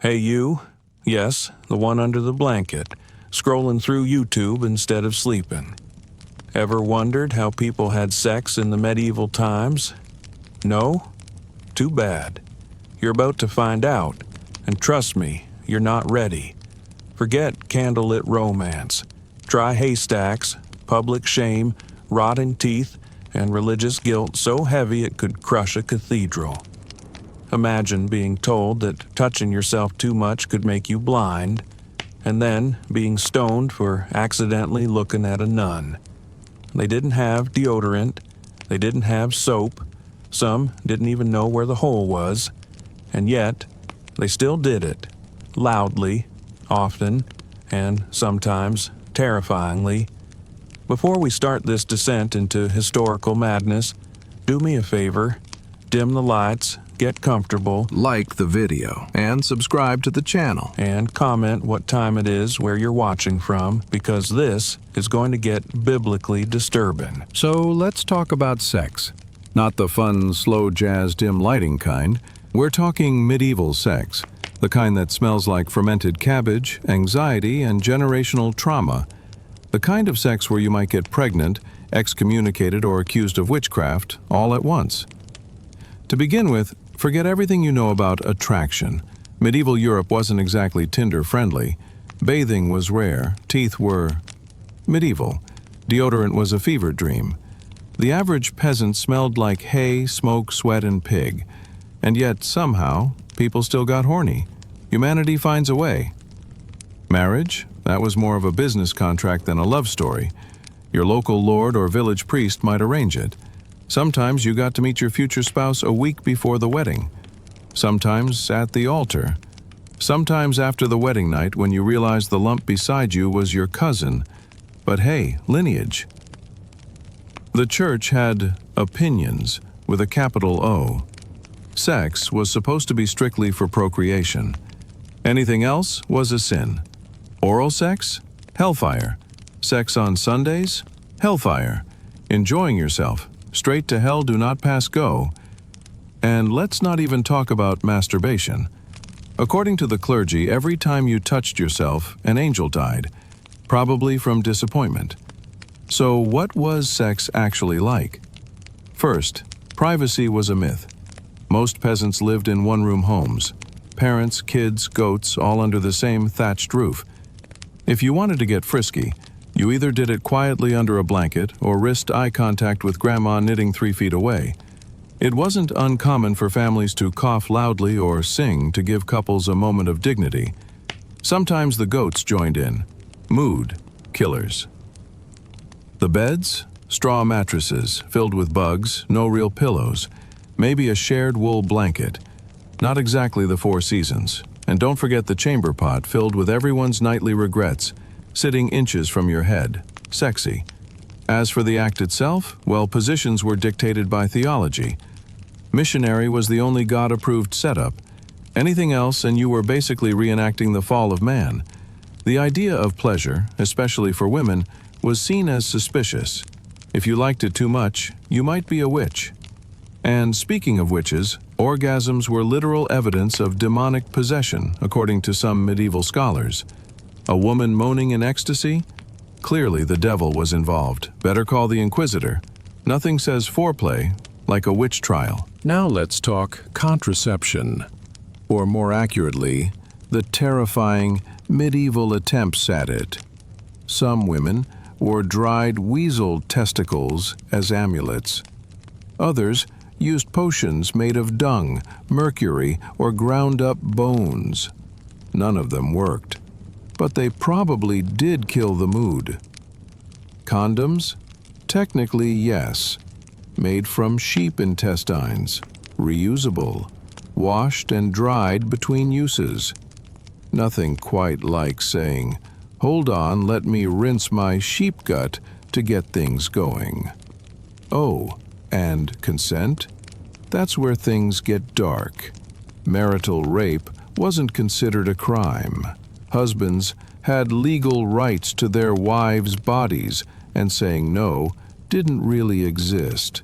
Hey you, yes, the one under the blanket, scrolling through YouTube instead of sleeping. Ever wondered how people had sex in the medieval times? No? Too bad. You're about to find out, and trust me, you're not ready. Forget candlelit romance. Try haystacks, public shame, rotting teeth, and religious guilt so heavy it could crush a cathedral. Imagine being told that touching yourself too much could make you blind, and then being stoned for accidentally looking at a nun. They didn't have deodorant, they didn't have soap, some didn't even know where the hole was, and yet they still did it, loudly, often, and sometimes terrifyingly. Before we start this descent into historical madness, do me a favor, dim the lights, get comfortable, Like the video and subscribe to the channel. and comment what time it is where you're watching from, because this is going to get biblically disturbing. So let's talk about sex. Not the fun, slow jazz, dim lighting kind. We're talking medieval sex, the kind that smells like fermented cabbage, anxiety, and generational trauma. The kind of sex where you might get pregnant, excommunicated, or accused of witchcraft all at once. To begin with, forget everything you know about attraction. Medieval Europe wasn't exactly Tinder-friendly. Bathing was rare. Teeth were medieval. Deodorant was a fever dream. The average peasant smelled like hay, smoke, sweat, and pig. And yet, somehow, people still got horny. Humanity finds a way. Marriage? That was more of a business contract than a love story. Your local lord or village priest might arrange it. Sometimes you got to meet your future spouse a week before the wedding. Sometimes at the altar. Sometimes after the wedding night when you realized the lump beside you was your cousin. But hey, lineage. The church had opinions with a capital O. Sex was supposed to be strictly for procreation. Anything else was a sin. Oral sex? Hellfire. Sex on Sundays? Hellfire. Enjoying yourself? Straight to hell, do not pass go. And let's not even talk about masturbation. According to the clergy, every time you touched yourself, an angel died, probably from disappointment. So what was sex actually like? First, privacy was a myth. Most peasants lived in one-room homes. Parents, kids, goats, all under the same thatched roof. If you wanted to get frisky, you either did it quietly under a blanket or risked eye contact with grandma knitting 3 feet away. It wasn't uncommon for families to cough loudly or sing to give couples a moment of dignity. Sometimes the goats joined in. Mood killers. The beds? Straw mattresses, filled with bugs, no real pillows. Maybe a shared wool blanket. Not exactly the Four Seasons. And don't forget the chamber pot filled with everyone's nightly regrets, sitting inches from your head. Sexy. As for the act itself, well, positions were dictated by theology. Missionary was the only God-approved setup. Anything else and you were basically reenacting the fall of man. The idea of pleasure, especially for women, was seen as suspicious. If you liked it too much, you might be a witch. And speaking of witches, orgasms were literal evidence of demonic possession, according to some medieval scholars. A woman moaning in ecstasy? Clearly the devil was involved. Better call the Inquisitor. Nothing says foreplay like a witch trial. Now let's talk contraception, or more accurately, the terrifying medieval attempts at it. Some women wore dried weasel testicles as amulets. Others used potions made of dung, mercury, or ground-up bones. None of them worked, but they probably did kill the mood. Condoms? Technically, yes. Made from sheep intestines, reusable, washed and dried between uses. Nothing quite like saying, "Hold on, let me rinse my sheep gut to get things going." Oh, and consent? That's where things get dark. Marital rape wasn't considered a crime. Husbands had legal rights to their wives' bodies, and saying no didn't really exist.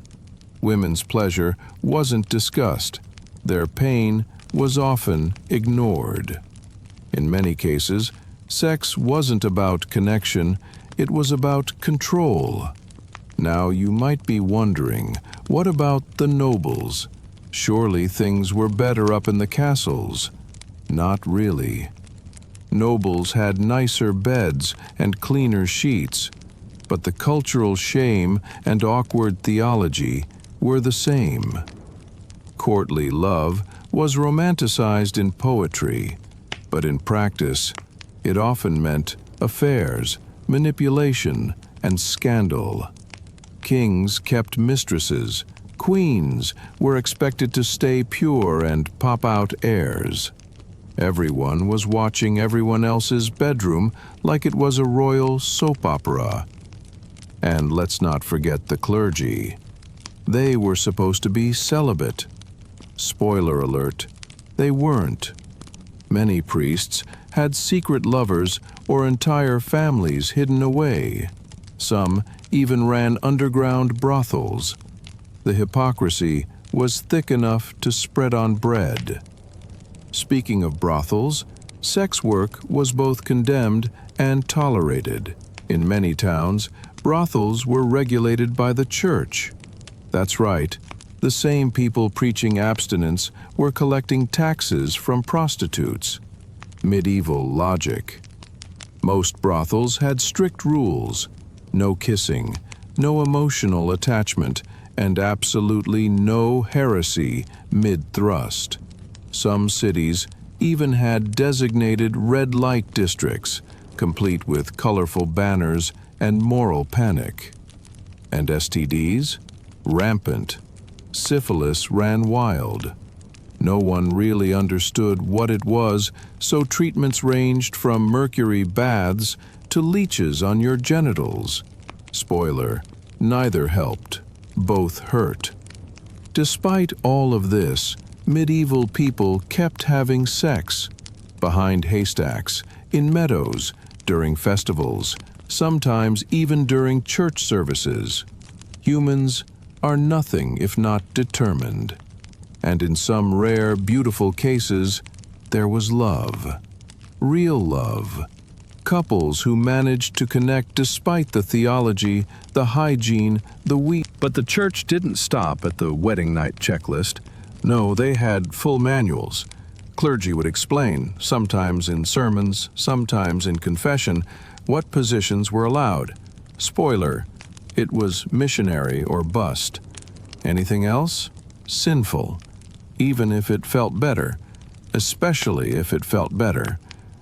Women's pleasure wasn't discussed. Their pain was often ignored. In many cases, sex wasn't about connection, it was about control. Now you might be wondering, what about the nobles? Surely things were better up in the castles. Not really. Nobles had nicer beds and cleaner sheets, but the cultural shame and awkward theology were the same. Courtly love was romanticized in poetry, but in practice, it often meant affairs, manipulation, and scandal. Kings kept mistresses. Queens were expected to stay pure and pop out heirs. Everyone was watching everyone else's bedroom like it was a royal soap opera. And let's not forget the clergy. They were supposed to be celibate. Spoiler alert, they weren't. Many priests had secret lovers or entire families hidden away. Some even ran underground brothels. The hypocrisy was thick enough to spread on bread. Speaking of brothels, sex work was both condemned and tolerated. In many towns, brothels were regulated by the church. That's right, the same people preaching abstinence were collecting taxes from prostitutes. Medieval logic. Most brothels had strict rules: no kissing, no emotional attachment, and absolutely no heresy mid-thrust. Some cities even had designated red light districts, complete with colorful banners and moral panic. And STDs? Rampant. Syphilis ran wild. No one really understood what it was, so treatments ranged from mercury baths to leeches on your genitals. Spoiler, neither helped. Both hurt. Despite all of this, medieval people kept having sex. Behind haystacks, in meadows, during festivals, sometimes even during church services. Humans are nothing if not determined. And in some rare, beautiful cases, there was love. Real love. Couples who managed to connect despite the theology, the hygiene, the But the church didn't stop at the wedding night checklist. No, they had full manuals. Clergy would explain, sometimes in sermons, sometimes in confession, what positions were allowed. Spoiler, it was missionary or bust. Anything else? Sinful. Even if it felt better. Especially if it felt better.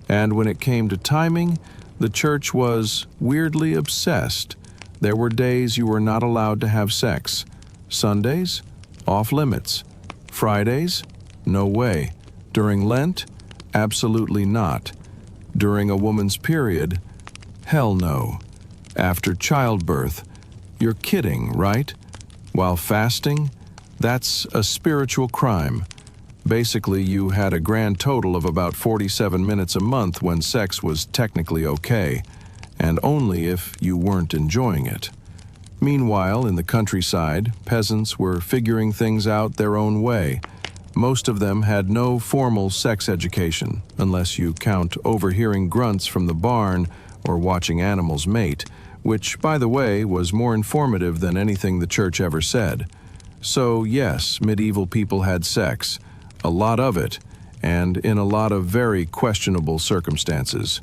And when it came to timing, the church was weirdly obsessed. There were days you were not allowed to have sex. Sundays? Off limits. Fridays? No way. During Lent? Absolutely not. During a woman's period? Hell no. After childbirth? You're kidding, right? While fasting? That's a spiritual crime. Basically, you had a grand total of about 47 minutes a month when sex was technically okay, and only if you weren't enjoying it. Meanwhile, in the countryside, peasants were figuring things out their own way. Most of them had no formal sex education, unless you count overhearing grunts from the barn or watching animals mate, which, by the way, was more informative than anything the church ever said. So, yes, medieval people had sex. A lot of it, and in a lot of very questionable circumstances.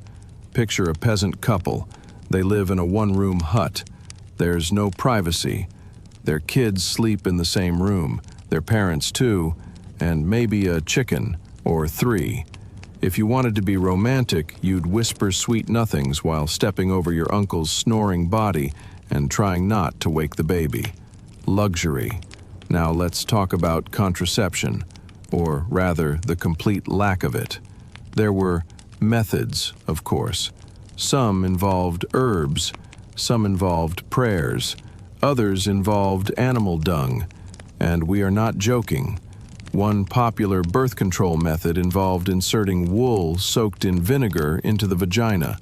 Picture a peasant couple. They live in a one-room hut. There's no privacy. Their kids sleep in the same room, their parents too, and maybe a chicken or 3. If you wanted to be romantic, you'd whisper sweet nothings while stepping over your uncle's snoring body and trying not to wake the baby. Luxury. Now let's talk about contraception. Or rather, the complete lack of it. There were methods, of course. Some involved herbs, some involved prayers, others involved animal dung, and we are not joking. One popular birth control method involved inserting wool soaked in vinegar into the vagina.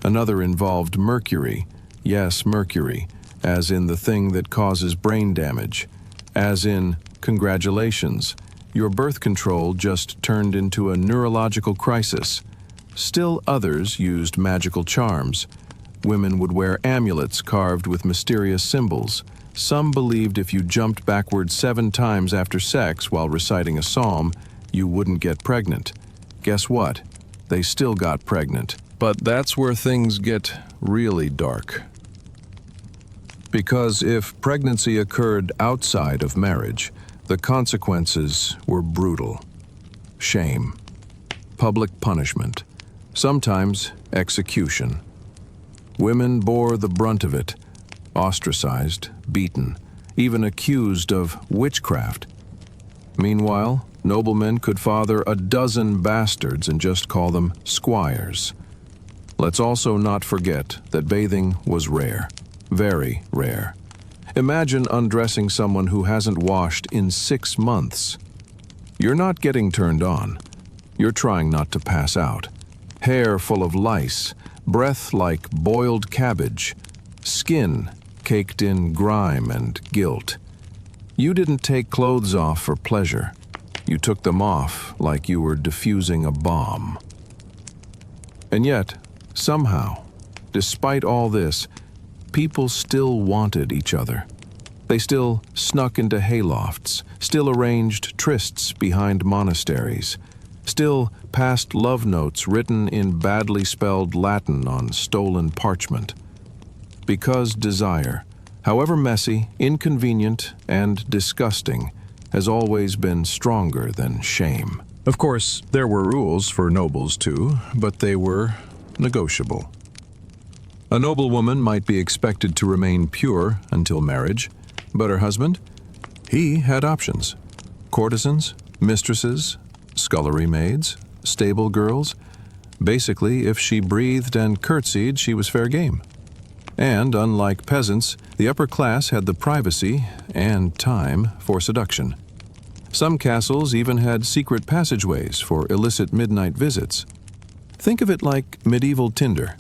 Another involved mercury. Yes, mercury, as in the thing that causes brain damage. As in, congratulations. your birth control just turned into a neurological crisis. Still others used magical charms. Women would wear amulets carved with mysterious symbols. Some believed if you jumped backward 7 times after sex while reciting a psalm, you wouldn't get pregnant. Guess what? They still got pregnant. But that's where things get really dark. Because if pregnancy occurred outside of marriage, the consequences were brutal. Shame, public punishment, sometimes execution. Women bore the brunt of it, ostracized, beaten, even accused of witchcraft. Meanwhile, noblemen could father a dozen bastards and just call them squires. Let's also not forget that bathing was rare, very rare. Imagine undressing someone who hasn't washed in 6 months. You're not getting turned on. You're trying not to pass out. Hair full of lice, breath like boiled cabbage, skin caked in grime and guilt. You didn't take clothes off for pleasure. You took them off like you were defusing a bomb. And yet, somehow, despite all this, people still wanted each other. They still snuck into haylofts, still arranged trysts behind monasteries, still passed love notes written in badly spelled Latin on stolen parchment. Because desire, however messy, inconvenient, and disgusting, has always been stronger than shame. Of course, there were rules for nobles too, but they were negotiable. A noblewoman might be expected to remain pure until marriage, but her husband? He had options. Courtesans, mistresses, scullery maids, stable girls. Basically, if she breathed and curtsied, she was fair game. And, unlike peasants, the upper class had the privacy and time for seduction. Some castles even had secret passageways for illicit midnight visits. Think of it like medieval Tinder.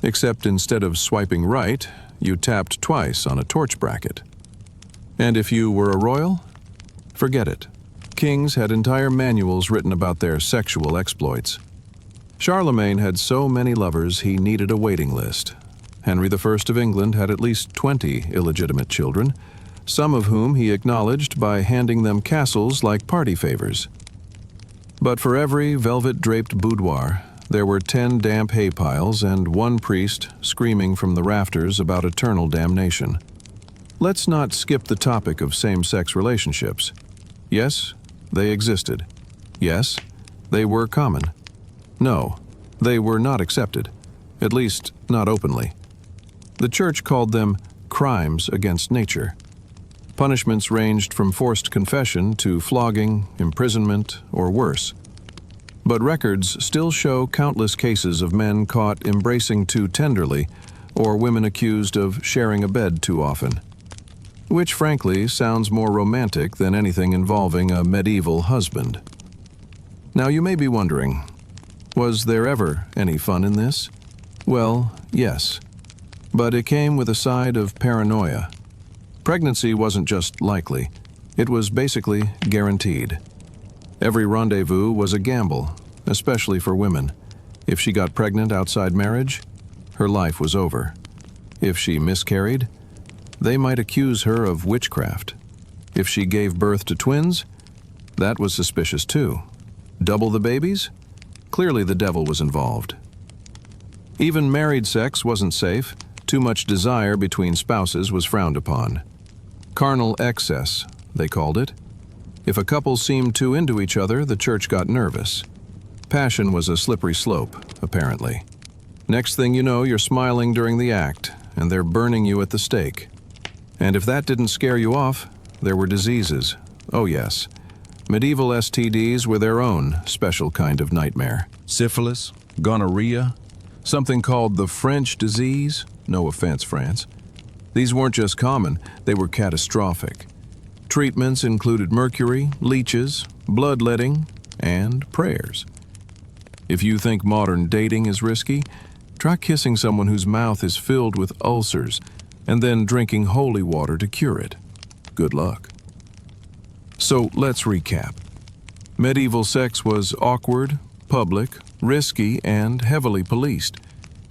Except instead of swiping right, you tapped twice on a torch bracket. And if you were a royal? Forget it. Kings had entire manuals written about their sexual exploits. Charlemagne had so many lovers he needed a waiting list. Henry I of England had at least 20 illegitimate children, some of whom he acknowledged by handing them castles like party favors. But for every velvet-draped boudoir, there were 10 damp hay piles and 1 priest screaming from the rafters about eternal damnation. Let's not skip the topic of same-sex relationships. Yes, they existed. Yes, they were common. No, they were not accepted, at least not openly. The church called them crimes against nature. Punishments ranged from forced confession to flogging, imprisonment, or worse. But records still show countless cases of men caught embracing too tenderly or women accused of sharing a bed too often. Which, frankly, sounds more romantic than anything involving a medieval husband. Now you may be wondering, was there ever any fun in this? Well, yes. But it came with a side of paranoia. Pregnancy wasn't just likely, it was basically guaranteed. Every rendezvous was a gamble, especially for women. If she got pregnant outside marriage, her life was over. If she miscarried, they might accuse her of witchcraft. If she gave birth to twins, that was suspicious too. Double the babies? Clearly the devil was involved. Even married sex wasn't safe. Too much desire between spouses was frowned upon. Carnal excess, they called it. If a couple seemed too into each other, the church got nervous. Passion was a slippery slope, apparently. Next thing you know, you're smiling during the act, and they're burning you at the stake. And if that didn't scare you off, there were diseases. Oh yes, medieval STDs were their own special kind of nightmare. Syphilis, gonorrhea, something called the French disease. No offense, France. These weren't just common, they were catastrophic. Treatments included mercury, leeches, bloodletting, and prayers. If you think modern dating is risky, try kissing someone whose mouth is filled with ulcers and then drinking holy water to cure it. Good luck. So let's recap. Medieval sex was awkward, public, risky, and heavily policed.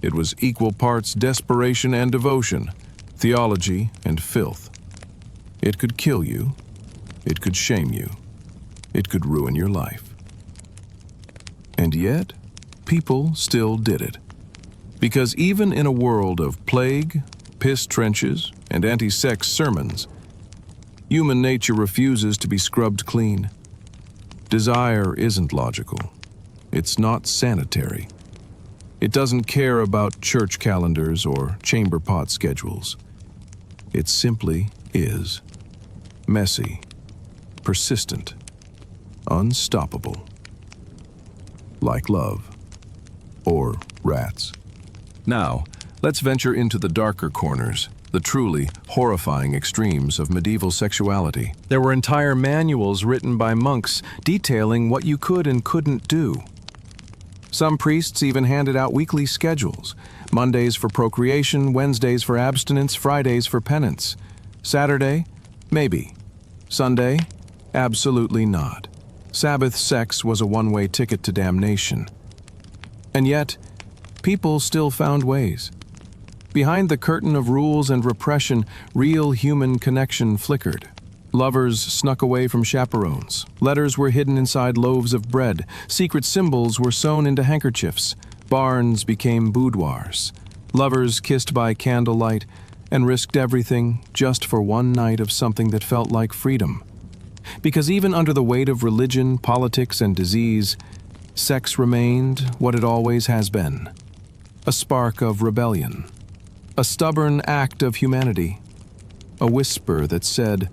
It was equal parts desperation and devotion, theology and filth. It could kill you. It could shame you. It could ruin your life. And yet, people still did it. Because even in a world of plague, piss trenches, and anti-sex sermons, human nature refuses to be scrubbed clean. Desire isn't logical. It's not sanitary. It doesn't care about church calendars or chamber pot schedules. It simply is. Messy, persistent, unstoppable. Like love. Or rats. Now, let's venture into the darker corners, the truly horrifying extremes of medieval sexuality. There were entire manuals written by monks detailing what you could and couldn't do. Some priests even handed out weekly schedules: Mondays for procreation, Wednesdays for abstinence, Fridays for penance. Saturday? Maybe. Sunday? Absolutely not. Sabbath sex was a one-way ticket to damnation. And yet, people still found ways. Behind the curtain of rules and repression, real human connection flickered. Lovers snuck away from chaperones. Letters were hidden inside loaves of bread. Secret symbols were sewn into handkerchiefs. Barns became boudoirs. Lovers kissed by candlelight and risked everything just for one night of something that felt like freedom. Because even under the weight of religion, politics, and disease, sex remained what it always has been: a spark of rebellion, a stubborn act of humanity, a whisper that said,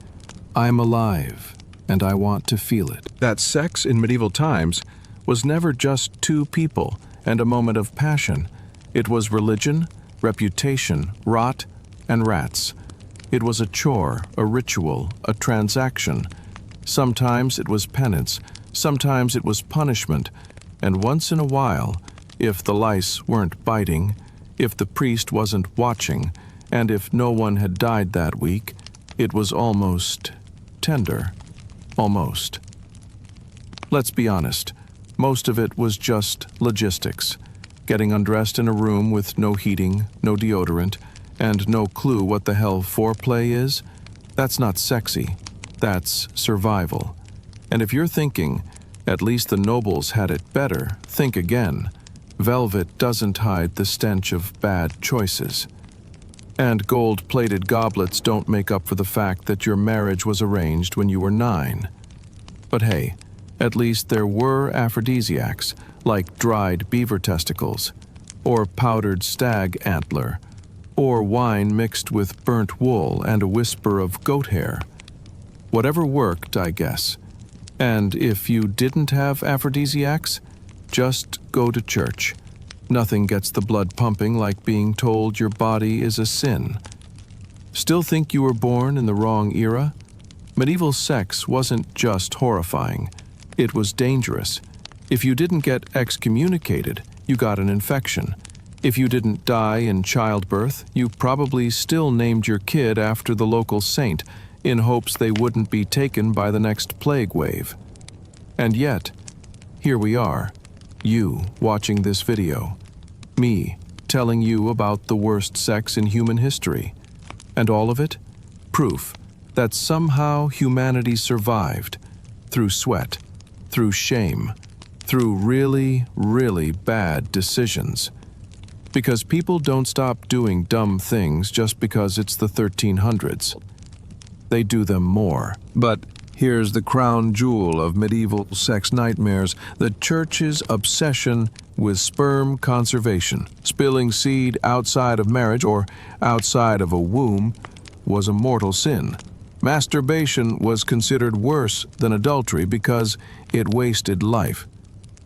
"I'm alive, and I want to feel it." That sex in medieval times was never just two people and a moment of passion. It was religion, reputation, rot, and rats. It was a chore, a ritual, a transaction. Sometimes it was penance, sometimes it was punishment, and once in a while, if the lice weren't biting, if the priest wasn't watching, and if no one had died that week, it was almost tender. Almost. Let's be honest, most of it was just logistics. Getting undressed in a room with no heating, no deodorant, and no clue what the hell foreplay is, that's not sexy. That's survival. And if you're thinking, at least the nobles had it better, think again. Velvet doesn't hide the stench of bad choices. And gold-plated goblets don't make up for the fact that your marriage was arranged when you were 9. But hey, at least there were aphrodisiacs, like dried beaver testicles, or powdered stag antler, or wine mixed with burnt wool and a whisper of goat hair. Whatever worked, I guess. And if you didn't have aphrodisiacs, just go to church. Nothing gets the blood pumping like being told your body is a sin. Still think you were born in the wrong era? Medieval sex wasn't just horrifying. It was dangerous. If you didn't get excommunicated, you got an infection. If you didn't die in childbirth, you probably still named your kid after the local saint, in hopes they wouldn't be taken by the next plague wave. And yet, here we are. You watching this video. Me telling you about the worst sex in human history. And all of it? Proof that somehow humanity survived. Through sweat. Through shame. Through really, really bad decisions. Because people don't stop doing dumb things just because it's the 1300s. They do them more. But here's the crown jewel of medieval sex nightmares: the church's obsession with sperm conservation. Spilling seed outside of marriage or outside of a womb was a mortal sin. Masturbation was considered worse than adultery because it wasted life.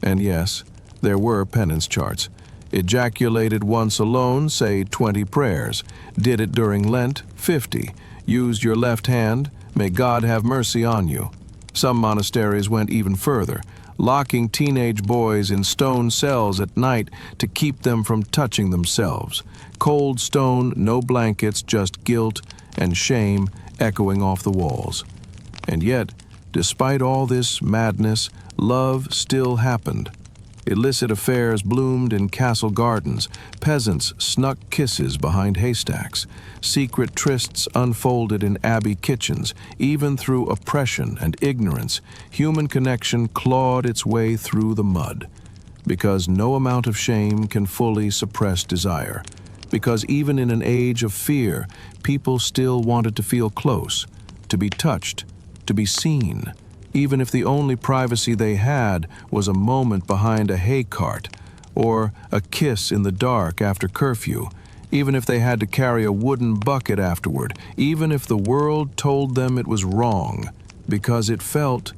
And yes, there were penance charts. Ejaculated once alone, say 20 prayers. Did it during Lent, 50. Used your left hand, may God have mercy on you. Some monasteries went even further, locking teenage boys in stone cells at night to keep them from touching themselves. Cold stone, no blankets, just guilt and shame echoing off the walls. And yet, despite all this madness, love still happened. Illicit affairs bloomed in castle gardens, peasants snuck kisses behind haystacks, secret trysts unfolded in abbey kitchens. Even through oppression and ignorance, human connection clawed its way through the mud. Because no amount of shame can fully suppress desire. Because even in an age of fear, people still wanted to feel close, to be touched, to be seen. Even if the only privacy they had was a moment behind a hay cart, or a kiss in the dark after curfew, even if they had to carry a wooden bucket afterward, even if the world told them it was wrong, because it felt,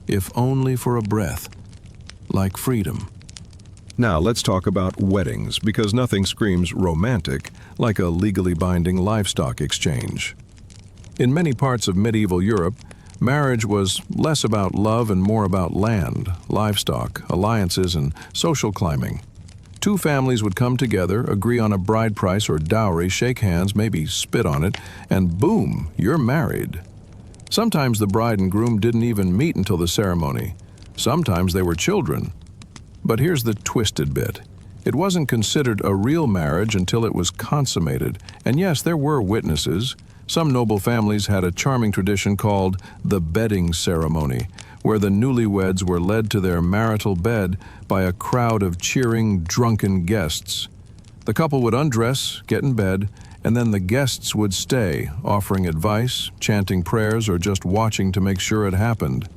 if only for a breath, like freedom. Now let's talk about weddings, because nothing screams romantic like a legally binding livestock exchange. In many parts of medieval Europe, marriage was less about love and more about land, livestock, alliances, and social climbing. Two families would come together, agree on a bride price or dowry, shake hands, maybe spit on it, and boom, you're married. Sometimes the bride and groom didn't even meet until the ceremony. Sometimes they were children. But here's the twisted bit. It wasn't considered a real marriage until it was consummated. And yes, there were witnesses. Some noble families had a charming tradition called the bedding ceremony, where the newlyweds were led to their marital bed by a crowd of cheering, drunken guests. The couple would undress, get in bed, and then the guests would stay, offering advice, chanting prayers, or just watching to make sure it happened.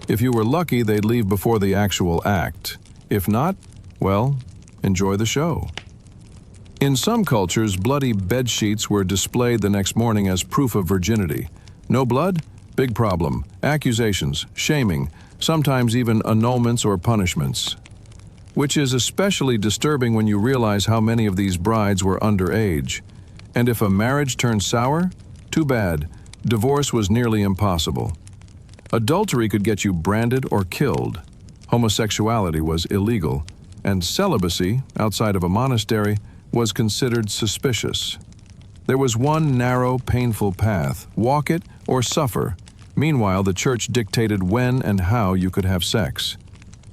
If you were lucky, they'd leave before the actual act. If not, well, enjoy the show. In some cultures, bloody bed sheets were displayed the next morning as proof of virginity. No blood? Big problem. Accusations, shaming, sometimes even annulments or punishments. Which is especially disturbing when you realize how many of these brides were underage. And if a marriage turned sour? Too bad. Divorce was nearly impossible. Adultery could get you branded or killed. Homosexuality was illegal. And celibacy, outside of a monastery, was considered suspicious. There was one narrow, painful path: walk it or suffer. Meanwhile, the church dictated when and how you could have sex.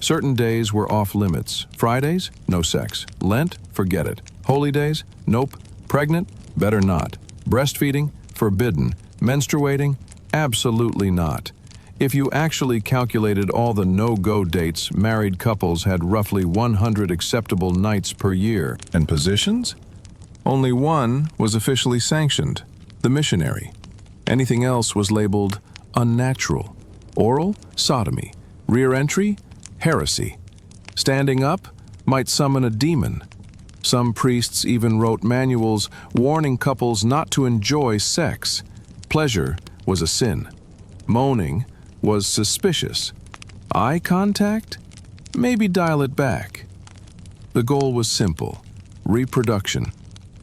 Certain days were off limits. Fridays? No sex. Lent? Forget it. Holy days? Nope. Pregnant? Better not. Breastfeeding? Forbidden. Menstruating? Absolutely not. If you actually calculated all the no-go dates, married couples had roughly 100 acceptable nights per year. And positions? Only one was officially sanctioned: the missionary. Anything else was labeled unnatural. Oral? Sodomy. Rear entry? Heresy. Standing up? Might summon a demon. Some priests even wrote manuals warning couples not to enjoy sex. Pleasure was a sin. Moaning was suspicious. Eye contact? Maybe dial it back. The goal was simple: reproduction.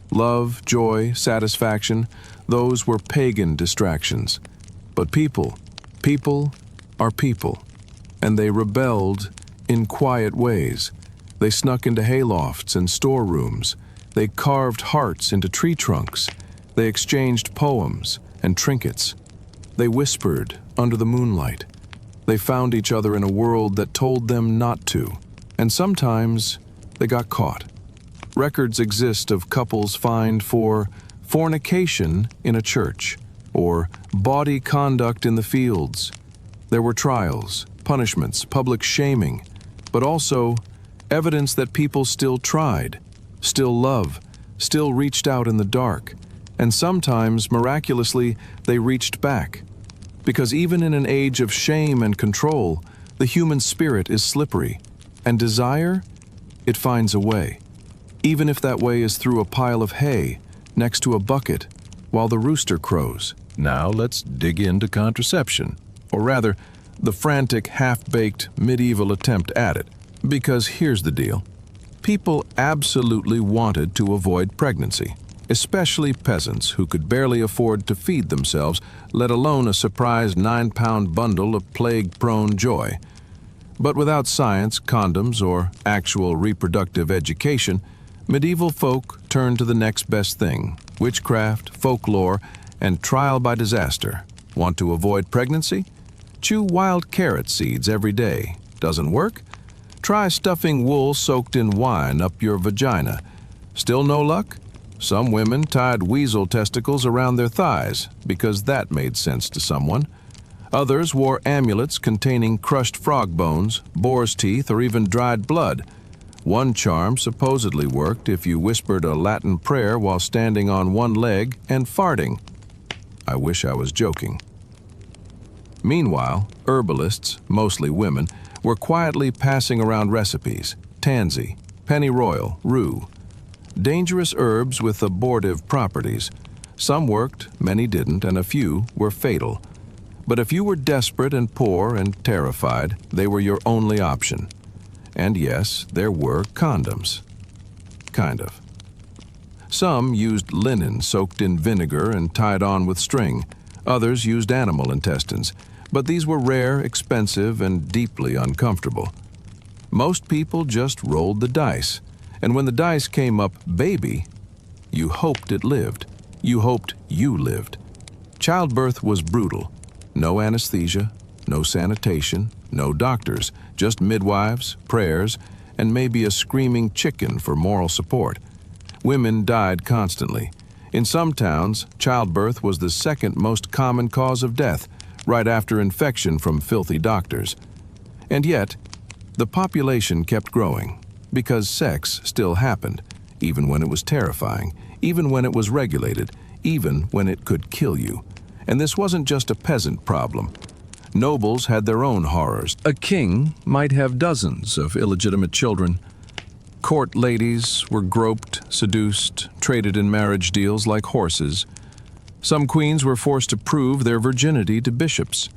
Love, joy, satisfaction, those were pagan distractions. But people are people, and they rebelled in quiet ways. They snuck into haylofts and storerooms. They carved hearts into tree trunks. They exchanged poems and trinkets. They whispered under the moonlight. They found each other in a world that told them not to, and sometimes they got caught. Records exist of couples fined for fornication in a church or bawdy conduct in the fields. There were trials, punishments, public shaming, but also evidence that people still tried, still loved, still reached out in the dark, and sometimes, miraculously, they reached back. Because even in an age of shame and control, the human spirit is slippery, and desire, it finds a way. Even if that way is through a pile of hay, next to a bucket, while the rooster crows. Now let's dig into contraception, or rather, the frantic, half-baked medieval attempt at it. Because here's the deal. People absolutely wanted to avoid pregnancy, especially peasants who could barely afford to feed themselves, let alone a surprise 9-pound bundle of plague-prone joy. But without science, condoms, or actual reproductive education, medieval folk turned to the next best thing: witchcraft, folklore, and trial by disaster. Want to avoid pregnancy? Chew wild carrot seeds every day. Doesn't work? Try stuffing wool soaked in wine up your vagina. Still no luck? Some women tied weasel testicles around their thighs because that made sense to someone. Others wore amulets containing crushed frog bones, boar's teeth, or even dried blood. One charm supposedly worked if you whispered a Latin prayer while standing on one leg and farting. I wish I was joking. Meanwhile, herbalists, mostly women, were quietly passing around recipes: tansy, pennyroyal, rue. Dangerous herbs with abortive properties. Some worked, many didn't, and a few were fatal. But if you were desperate and poor and terrified, they were your only option. And yes, there were condoms. Kind of. Some used linen soaked in vinegar and tied on with string. Others used animal intestines. But these were rare, expensive, and deeply uncomfortable. Most people just rolled the dice. And when the dice came up baby, you hoped it lived. You hoped you lived. Childbirth was brutal. No anesthesia, no sanitation, no doctors, just midwives, prayers, and maybe a screaming chicken for moral support. Women died constantly. In some towns, childbirth was the second most common cause of death, right after infection from filthy doctors. And yet, the population kept growing, because sex still happened, even when it was terrifying, even when it was regulated, even when it could kill you. And this wasn't just a peasant problem. Nobles had their own horrors. A king might have dozens of illegitimate children. Court ladies were groped, seduced, traded in marriage deals like horses. Some queens were forced to prove their virginity to bishops.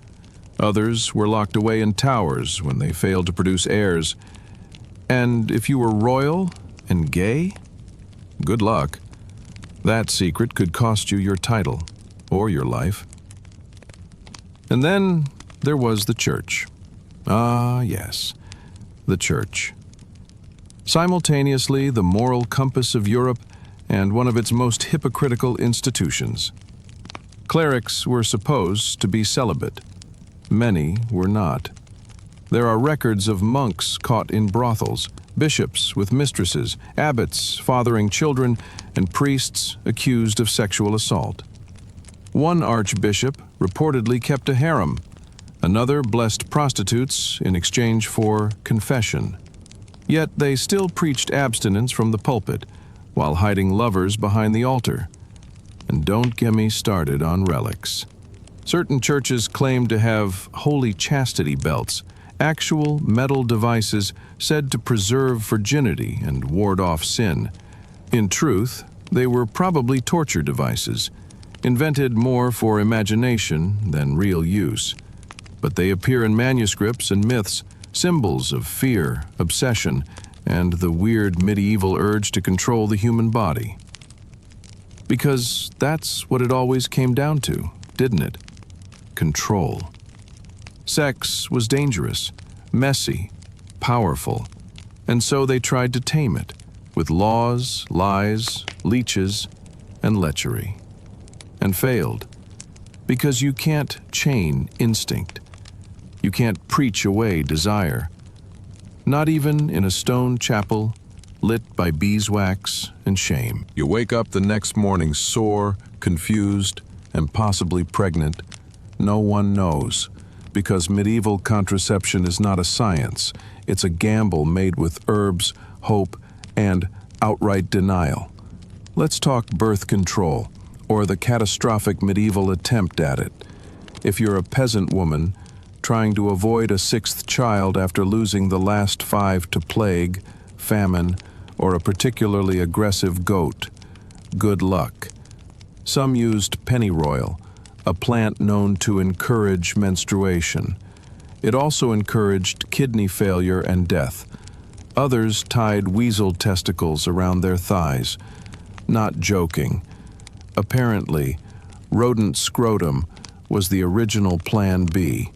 Others were locked away in towers when they failed to produce heirs. And if you were royal and gay, good luck. That secret could cost you your title or your life. And then there was the church. Ah, yes, the church. Simultaneously, the moral compass of Europe and one of its most hypocritical institutions. Clerics were supposed to be celibate. Many were not. There are records of monks caught in brothels, bishops with mistresses, abbots fathering children, and priests accused of sexual assault. One archbishop reportedly kept a harem. Another blessed prostitutes in exchange for confession. Yet they still preached abstinence from the pulpit while hiding lovers behind the altar. And don't get me started on relics. Certain churches claim to have holy chastity belts, actual metal devices said to preserve virginity and ward off sin. In truth, they were probably torture devices, invented more for imagination than real use. But they appear in manuscripts and myths, symbols of fear, obsession, and the weird medieval urge to control the human body. Because that's what it always came down to, didn't it? Control. Sex was dangerous, messy, powerful, and so they tried to tame it with laws, lies, leeches, and lechery. And failed. Because you can't chain instinct. You can't preach away desire. Not even in a stone chapel lit by beeswax and shame. You wake up the next morning sore, confused, and possibly pregnant. No one knows, because medieval contraception is not a science. It's a gamble made with herbs, hope, and outright denial. Let's talk birth control, or the catastrophic medieval attempt at it. If you're a peasant woman trying to avoid a sixth child after losing the last 5 to plague, famine, or a particularly aggressive goat, good luck. Some used pennyroyal, a plant known to encourage menstruation. It also encouraged kidney failure and death. Others tied weasel testicles around their thighs. Not joking. Apparently, rodent scrotum was the original Plan B.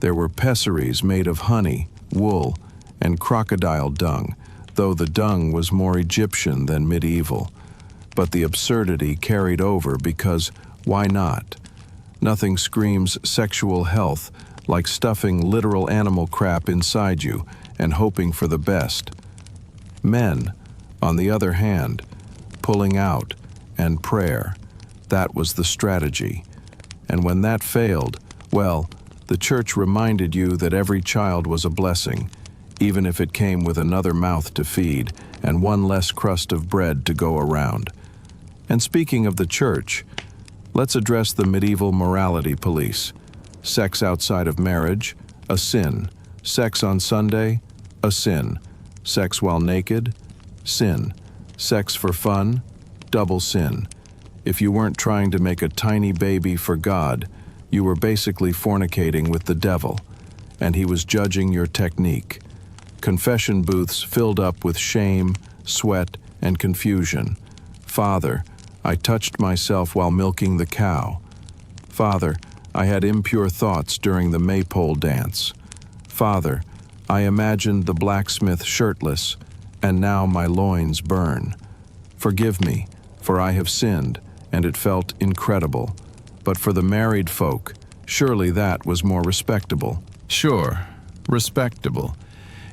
There were pessaries made of honey, wool, and crocodile dung, though the dung was more Egyptian than medieval. But the absurdity carried over because why not? Nothing screams sexual health like stuffing literal animal crap inside you and hoping for the best. Men, on the other hand, pulling out and prayer. That was the strategy. And when that failed, well, the church reminded you that every child was a blessing, even if it came with another mouth to feed and one less crust of bread to go around. And speaking of the church, let's address the medieval morality police. Sex outside of marriage, a sin. Sex on Sunday, a sin. Sex while naked, sin. Sex for fun, double sin. If you weren't trying to make a tiny baby for God, you were basically fornicating with the devil, and he was judging your technique. Confession booths filled up with shame, sweat, and confusion. Father, I touched myself while milking the cow. Father, I had impure thoughts during the maypole dance. Father, I imagined the blacksmith shirtless, and now my loins burn. Forgive me, for I have sinned, and it felt incredible. But for the married folk, surely that was more respectable. Sure, respectable.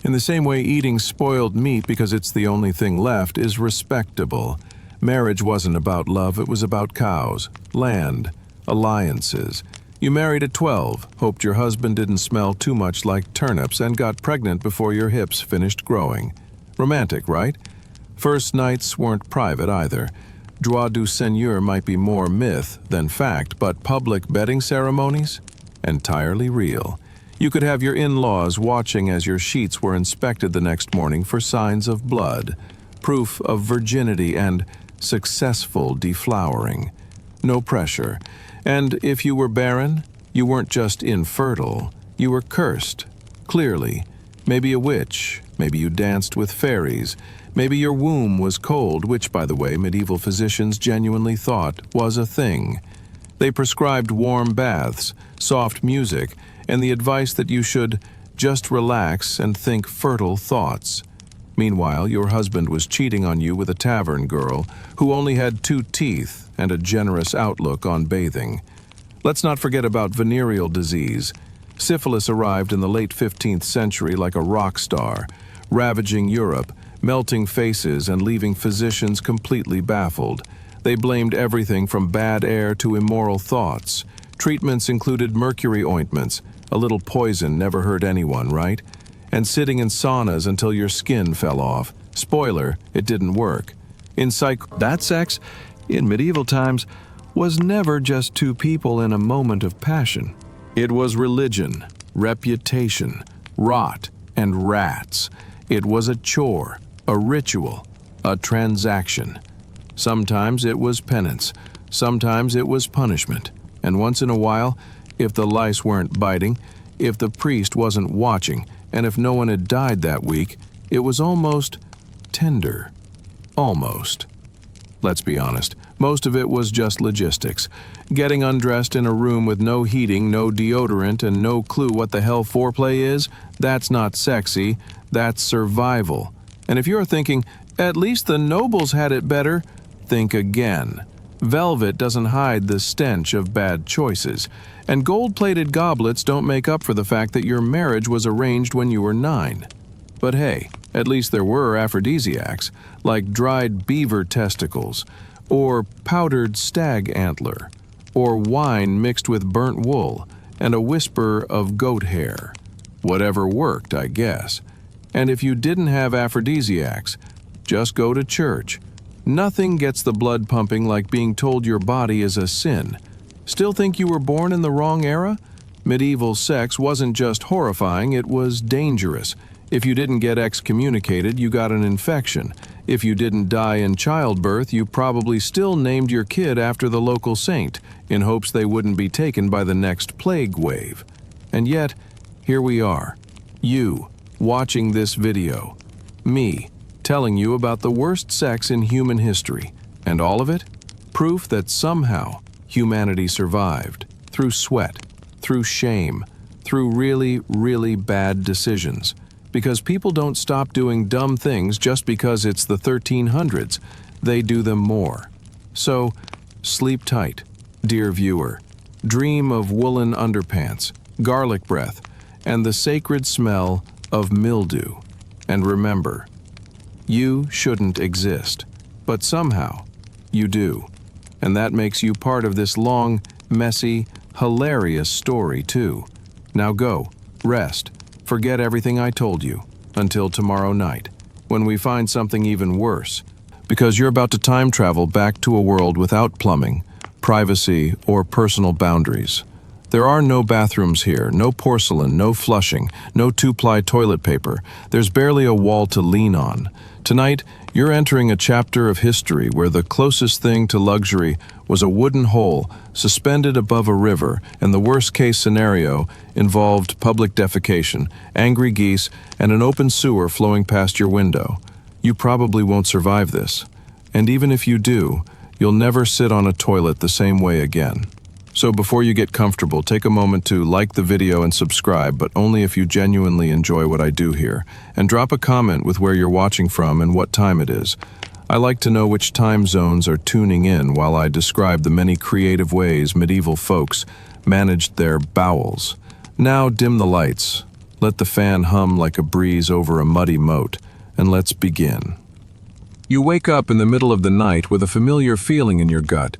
In the same way eating spoiled meat because it's the only thing left is respectable. Marriage wasn't about love, it was about cows, land, alliances. You married at 12, hoped your husband didn't smell too much like turnips, and got pregnant before your hips finished growing. Romantic, right? First nights weren't private either. Droit du seigneur might be more myth than fact, but public bedding ceremonies? Entirely real. You could have your in-laws watching as your sheets were inspected the next morning for signs of blood, proof of virginity and successful deflowering. No pressure. And if you were barren, you weren't just infertile, you were cursed. Clearly. Maybe a witch, maybe you danced with fairies, maybe your womb was cold, which, by the way, medieval physicians genuinely thought was a thing. They prescribed warm baths, soft music, and the advice that you should just relax and think fertile thoughts. Meanwhile, your husband was cheating on you with a tavern girl who only had 2 teeth and a generous outlook on bathing. Let's not forget about venereal disease. Syphilis arrived in the late 15th century like a rock star, ravaging Europe, melting faces and leaving physicians completely baffled. They blamed everything from bad air to immoral thoughts. Treatments included mercury ointments. A little poison never hurt anyone, right? And sitting in saunas until your skin fell off. Spoiler, it didn't work. That sex, in medieval times, was never just 2 people in a moment of passion. It was religion, reputation, rot, and rats. It was a chore, a ritual, a transaction. Sometimes it was penance, sometimes it was punishment, and once in a while, if the lice weren't biting, if the priest wasn't watching, and if no one had died that week, it was almost tender. Almost. Let's be honest, most of it was just logistics. Getting undressed in a room with no heating, no deodorant, and no clue what the hell foreplay is, that's not sexy, that's survival. And if you're thinking, at least the nobles had it better, think again. Velvet doesn't hide the stench of bad choices, and gold-plated goblets don't make up for the fact that your marriage was arranged when you were 9. But hey, at least there were aphrodisiacs, like dried beaver testicles, or powdered stag antler, or wine mixed with burnt wool, and a whisper of goat hair. Whatever worked, I guess. And if you didn't have aphrodisiacs, just go to church. Nothing gets the blood pumping like being told your body is a sin. Still think you were born in the wrong era? Medieval sex wasn't just horrifying, it was dangerous. If you didn't get excommunicated, you got an infection. If you didn't die in childbirth, you probably still named your kid after the local saint, in hopes they wouldn't be taken by the next plague wave. And yet, here we are. You, watching this video. Me, telling you about the worst sex in human history. And all of it? Proof that somehow humanity survived. Through sweat, through shame, through really, really bad decisions. Because people don't stop doing dumb things just because it's the 1300s. They do them more. So, sleep tight, dear viewer. Dream of woolen underpants, garlic breath, and the sacred smell of mildew. And remember, you shouldn't exist, but somehow you do. And that makes you part of this long, messy, hilarious story too. Now go, rest, forget everything I told you, until tomorrow night, when we find something even worse, because you're about to time travel back to a world without plumbing, privacy, or personal boundaries. There are no bathrooms here, no porcelain, no flushing, no two-ply toilet paper. There's barely a wall to lean on. Tonight, you're entering a chapter of history where the closest thing to luxury was a wooden hole suspended above a river, and the worst-case scenario involved public defecation, angry geese, and an open sewer flowing past your window. You probably won't survive this. And even if you do, you'll never sit on a toilet the same way again. So before you get comfortable, take a moment to like the video and subscribe, but only if you genuinely enjoy what I do here. And drop a comment with where you're watching from and what time it is. I like to know which time zones are tuning in while I describe the many creative ways medieval folks managed their bowels. Now dim the lights, let the fan hum like a breeze over a muddy moat, and let's begin. You wake up in the middle of the night with a familiar feeling in your gut,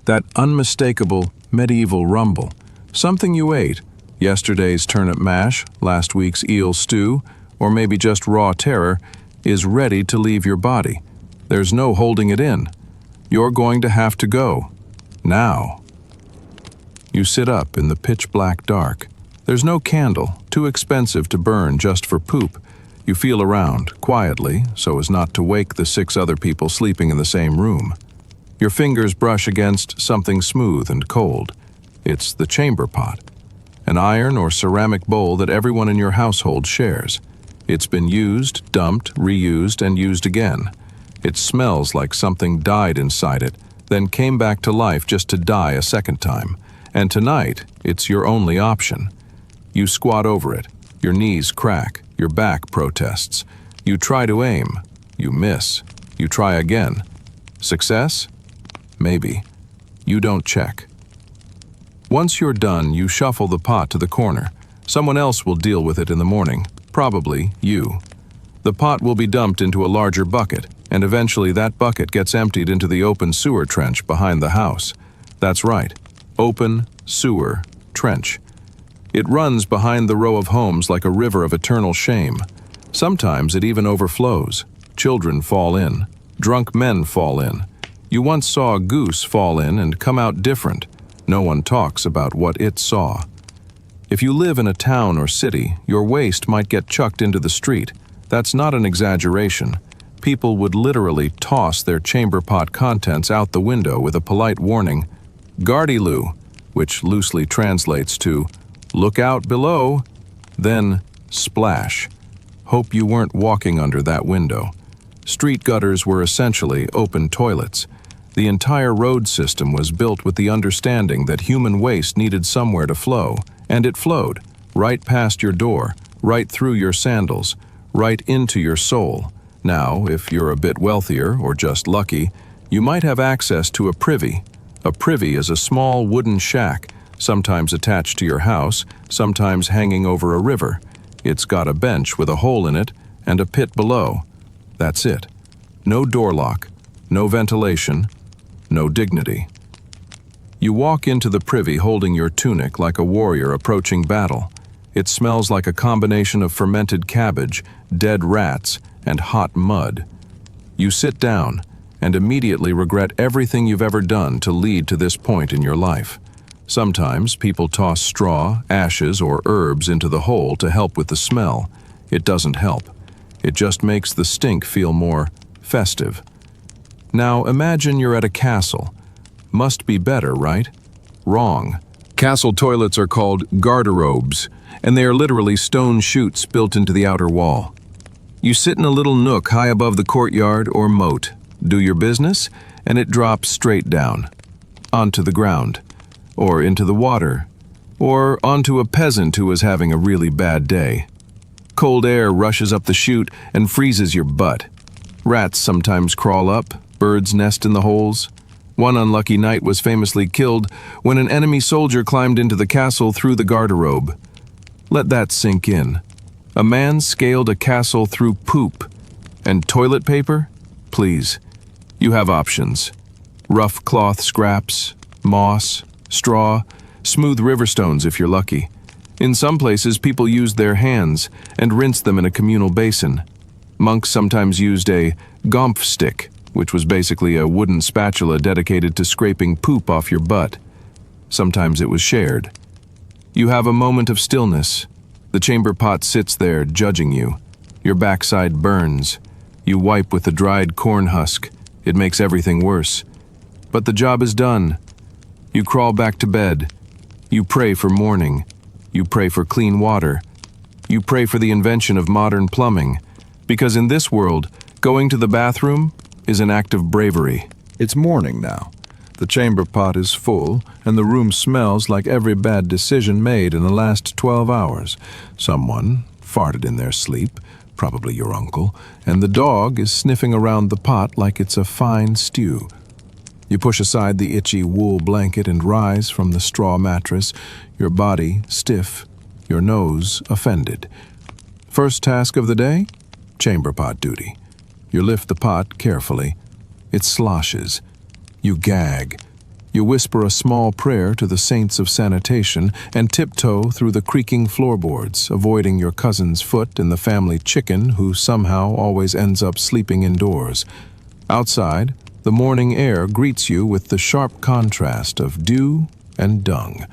that unmistakable medieval rumble. Something you ate, yesterday's turnip mash, last week's eel stew, or maybe just raw terror, is ready to leave your body. There's no holding it in. You're going to have to go. Now. You sit up in the pitch-black dark. There's no candle, too expensive to burn just for poop. You feel around, quietly, so as not to wake the 6 other people sleeping in the same room. Your fingers brush against something smooth and cold. It's the chamber pot, an iron or ceramic bowl that everyone in your household shares. It's been used, dumped, reused, and used again. It smells like something died inside it, then came back to life just to die a second time. And tonight, it's your only option. You squat over it. Your knees crack. Your back protests. You try to aim. You miss. You try again. Success? Maybe. You don't check. Once you're done, you shuffle the pot to the corner. Someone else will deal with it in the morning. Probably you. The pot will be dumped into a larger bucket, and eventually that bucket gets emptied into the open sewer trench behind the house. That's right. Open sewer trench. It runs behind the row of homes like a river of eternal shame. Sometimes it even overflows. Children fall in. Drunk men fall in. You once saw a goose fall in and come out different. No one talks about what it saw. If you live in a town or city, your waste might get chucked into the street. That's not an exaggeration. People would literally toss their chamber pot contents out the window with a polite warning, "Gardyloo," which loosely translates to, "Look out below," then splash. Hope you weren't walking under that window. Street gutters were essentially open toilets. The entire road system was built with the understanding that human waste needed somewhere to flow, and it flowed, right past your door, right through your sandals, right into your soul. Now, if you're a bit wealthier or just lucky, you might have access to a privy. A privy is a small wooden shack, sometimes attached to your house, sometimes hanging over a river. It's got a bench with a hole in it and a pit below. That's it. No door lock, no ventilation, no dignity. You walk into the privy holding your tunic like a warrior approaching battle. It smells like a combination of fermented cabbage, dead rats, and hot mud. You sit down and immediately regret everything you've ever done to lead to this point in your life. Sometimes people toss straw, ashes, or herbs into the hole to help with the smell. It doesn't help. It just makes the stink feel more festive. Now imagine you're at a castle. Must be better, right? Wrong. Castle toilets are called garderobes, and they are literally stone chutes built into the outer wall. You sit in a little nook high above the courtyard or moat, do your business, and it drops straight down, onto the ground, or into the water, or onto a peasant who is having a really bad day. Cold air rushes up the chute and freezes your butt. Rats sometimes crawl up, birds nest in the holes. One unlucky knight was famously killed when an enemy soldier climbed into the castle through the garderobe. Let that sink in. A man scaled a castle through poop. And toilet paper? Please. You have options. Rough cloth scraps, moss, straw, smooth river stones if you're lucky. In some places, people used their hands and rinsed them in a communal basin. Monks sometimes used a gomph stick, which was basically a wooden spatula dedicated to scraping poop off your butt. Sometimes it was shared. You have a moment of stillness. The chamber pot sits there, judging you. Your backside burns. You wipe with the dried corn husk. It makes everything worse. But the job is done. You crawl back to bed. You pray for morning. You pray for clean water. You pray for the invention of modern plumbing. Because in this world, going to the bathroom is an act of bravery. It's morning now. The chamber pot is full, and the room smells like every bad decision made in the last 12 hours. Someone farted in their sleep, probably your uncle, and the dog is sniffing around the pot like it's a fine stew. You push aside the itchy wool blanket and rise from the straw mattress, your body stiff, your nose offended. First task of the day? Chamber pot duty. You lift the pot carefully. It sloshes. You gag. You whisper a small prayer to the saints of sanitation and tiptoe through the creaking floorboards, avoiding your cousin's foot and the family chicken who somehow always ends up sleeping indoors. Outside, the morning air greets you with the sharp contrast of dew and dung.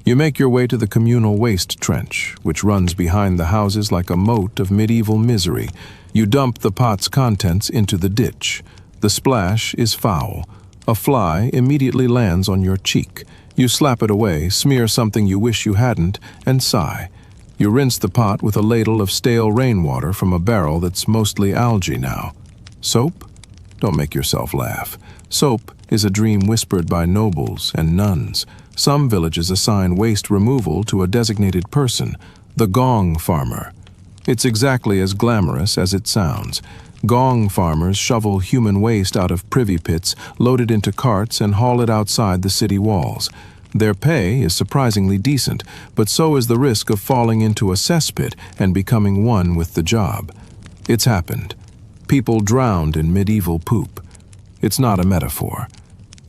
You make your way to the communal waste trench, which runs behind the houses like a moat of medieval misery. You dump the pot's contents into the ditch. The splash is foul. A fly immediately lands on your cheek. You slap it away, smear something you wish you hadn't, and sigh. You rinse the pot with a ladle of stale rainwater from a barrel that's mostly algae now. Soap? Don't make yourself laugh. Soap is a dream whispered by nobles and nuns. Some villages assign waste removal to a designated person, the gong farmer. It's exactly as glamorous as it sounds. Gong farmers shovel human waste out of privy pits, load it into carts, and haul it outside the city walls. Their pay is surprisingly decent, but so is the risk of falling into a cesspit and becoming one with the job. It's happened. People drowned in medieval poop. It's not a metaphor.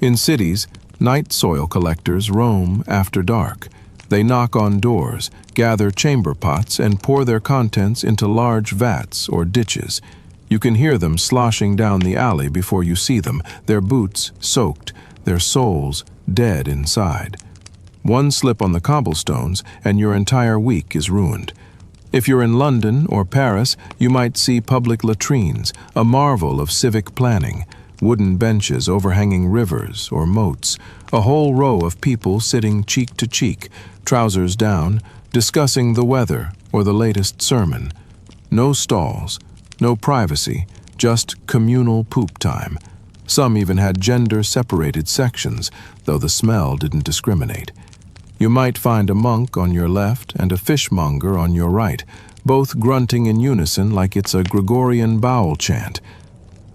In cities, night soil collectors roam after dark. They knock on doors, gather chamber pots, and pour their contents into large vats or ditches. You can hear them sloshing down the alley before you see them, their boots soaked, their souls dead inside. One slip on the cobblestones, and your entire week is ruined. If you're in London or Paris, you might see public latrines, a marvel of civic planning, wooden benches overhanging rivers or moats, a whole row of people sitting cheek to cheek, trousers down, discussing the weather or the latest sermon. No stalls. No privacy, just communal poop time. Some even had gender-separated sections, though the smell didn't discriminate. You might find a monk on your left and a fishmonger on your right, both grunting in unison like it's a Gregorian bowel chant.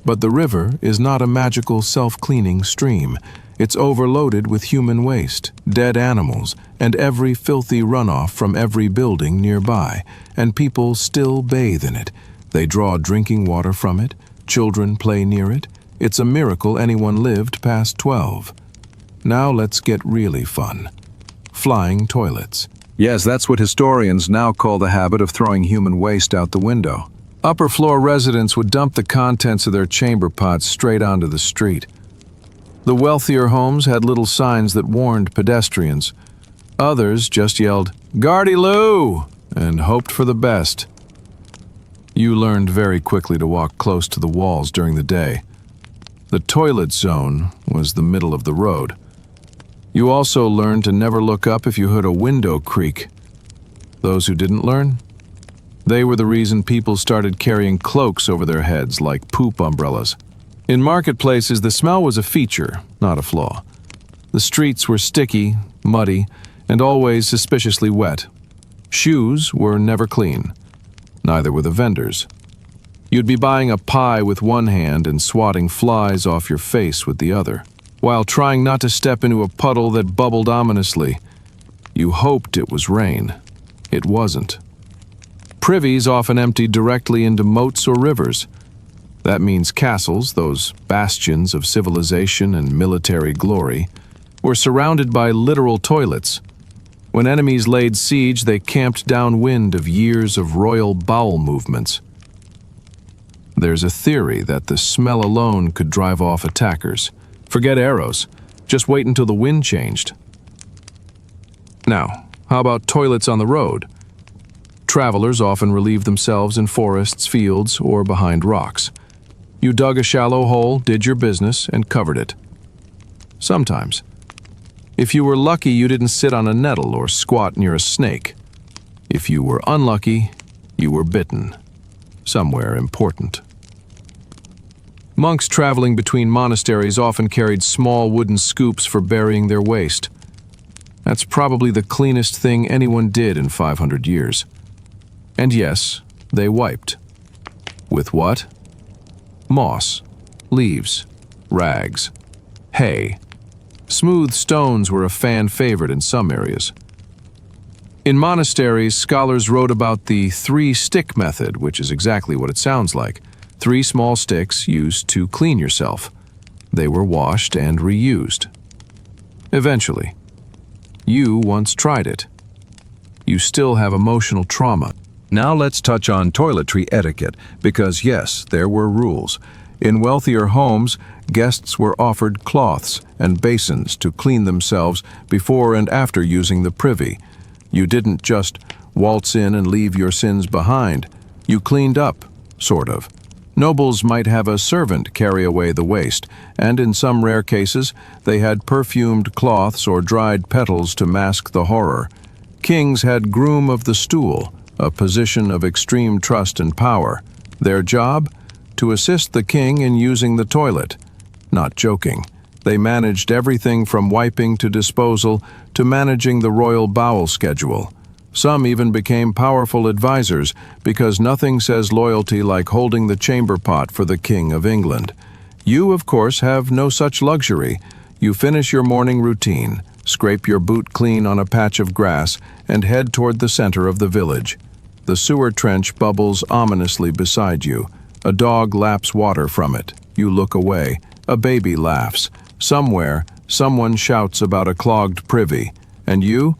But the river is not a magical self-cleaning stream. It's overloaded with human waste, dead animals, and every filthy runoff from every building nearby, and people still bathe in it. They draw drinking water from it. Children play near it. It's a miracle anyone lived past 12. Now let's get really fun. Flying toilets. Yes, that's what historians now call the habit of throwing human waste out the window. Upper floor residents would dump the contents of their chamber pots straight onto the street. The wealthier homes had little signs that warned pedestrians. Others just yelled, "Gardy-loo!" and hoped for the best. You learned very quickly to walk close to the walls during the day. The toilet zone was the middle of the road. You also learned to never look up if you heard a window creak. Those who didn't learn? They were the reason people started carrying cloaks over their heads like poop umbrellas. In marketplaces, the smell was a feature, not a flaw. The streets were sticky, muddy, and always suspiciously wet. Shoes were never clean. Neither were the vendors. You'd be buying a pie with one hand and swatting flies off your face with the other. while trying not to step into a puddle that bubbled ominously. You hoped it was rain. It wasn't. Privies often emptied directly into moats or rivers. That means castles, those bastions of civilization and military glory, were surrounded by literal toilets. When enemies laid siege, they camped downwind of years of royal bowel movements. There's a theory that the smell alone could drive off attackers. Forget arrows. Just wait until the wind changed. Now, how about toilets on the road? Travelers often relieve themselves in forests, fields, or behind rocks. You dug a shallow hole, did your business, and covered it. Sometimes. If you were lucky, you didn't sit on a nettle or squat near a snake. If you were unlucky, you were bitten. Somewhere important. Monks traveling between monasteries often carried small wooden scoops for burying their waste. That's probably the cleanest thing anyone did in 500 years. And yes, they wiped. With what? Moss, leaves, rags, hay. Smooth stones were a fan favorite in some areas. In monasteries, scholars wrote about the 3-stick method, which is exactly what it sounds like. 3 small sticks used to clean yourself. They were washed and reused. Eventually. You once tried it. You still have emotional trauma. Now let's touch on toiletry etiquette, because yes, there were rules. In wealthier homes, guests were offered cloths and basins to clean themselves before and after using the privy. You didn't just waltz in and leave your sins behind. You cleaned up, sort of. Nobles might have a servant carry away the waste, and in some rare cases, they had perfumed cloths or dried petals to mask the horror. Kings had groom of the stool, a position of extreme trust and power. Their job? To assist the king in using the toilet. Not joking. They managed everything from wiping to disposal to managing the royal bowel schedule. Some even became powerful advisors because nothing says loyalty like holding the chamber pot for the King of England. You, of course, have no such luxury. You finish your morning routine, scrape your boot clean on a patch of grass, and head toward the center of the village. The sewer trench bubbles ominously beside you. A dog laps water from it. You look away. A baby laughs. Somewhere, someone shouts about a clogged privy. And you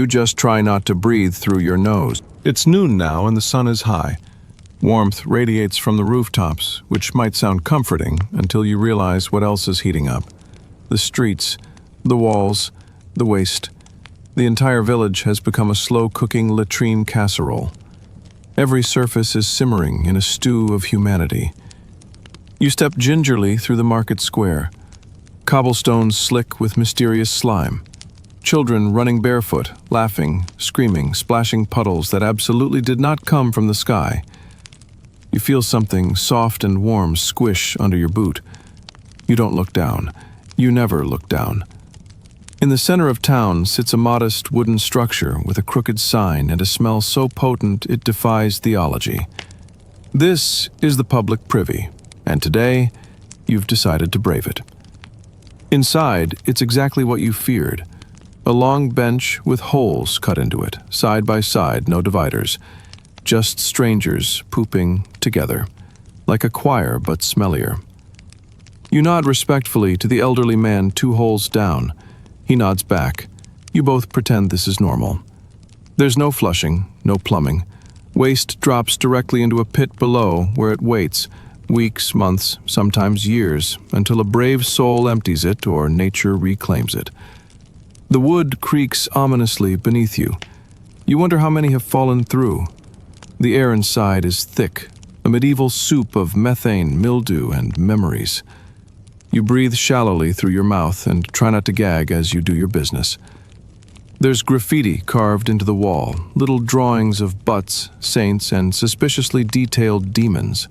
just try not to breathe through your nose. It's noon now and the sun is high. Warmth radiates from the rooftops, which might sound comforting until you realize what else is heating up. The streets, the walls, the waste. The entire village has become a slow-cooking latrine casserole. Every surface is simmering in a stew of humanity. You step gingerly through the market square. Cobblestones slick with mysterious slime. Children running barefoot, laughing, screaming, splashing puddles that absolutely did not come from the sky. You feel something soft and warm squish under your boot. You don't look down. You never look down. In the center of town sits a modest wooden structure with a crooked sign and a smell so potent it defies theology. This is the public privy, and today you've decided to brave it. Inside, it's exactly what you feared. A long bench with holes cut into it, side by side, no dividers. Just strangers pooping together, like a choir but smellier. You nod respectfully to the elderly man 2 holes down. He nods back. You both pretend this is normal. There's no flushing, no plumbing. Waste drops directly into a pit below where it waits, weeks, months, sometimes years, until a brave soul empties it or nature reclaims it. The wood creaks ominously beneath you. You wonder how many have fallen through. The air inside is thick, a medieval soup of methane, mildew, and memories. You breathe shallowly through your mouth and try not to gag as you do your business. There's graffiti carved into the wall, little drawings of butts, saints, and suspiciously detailed demons.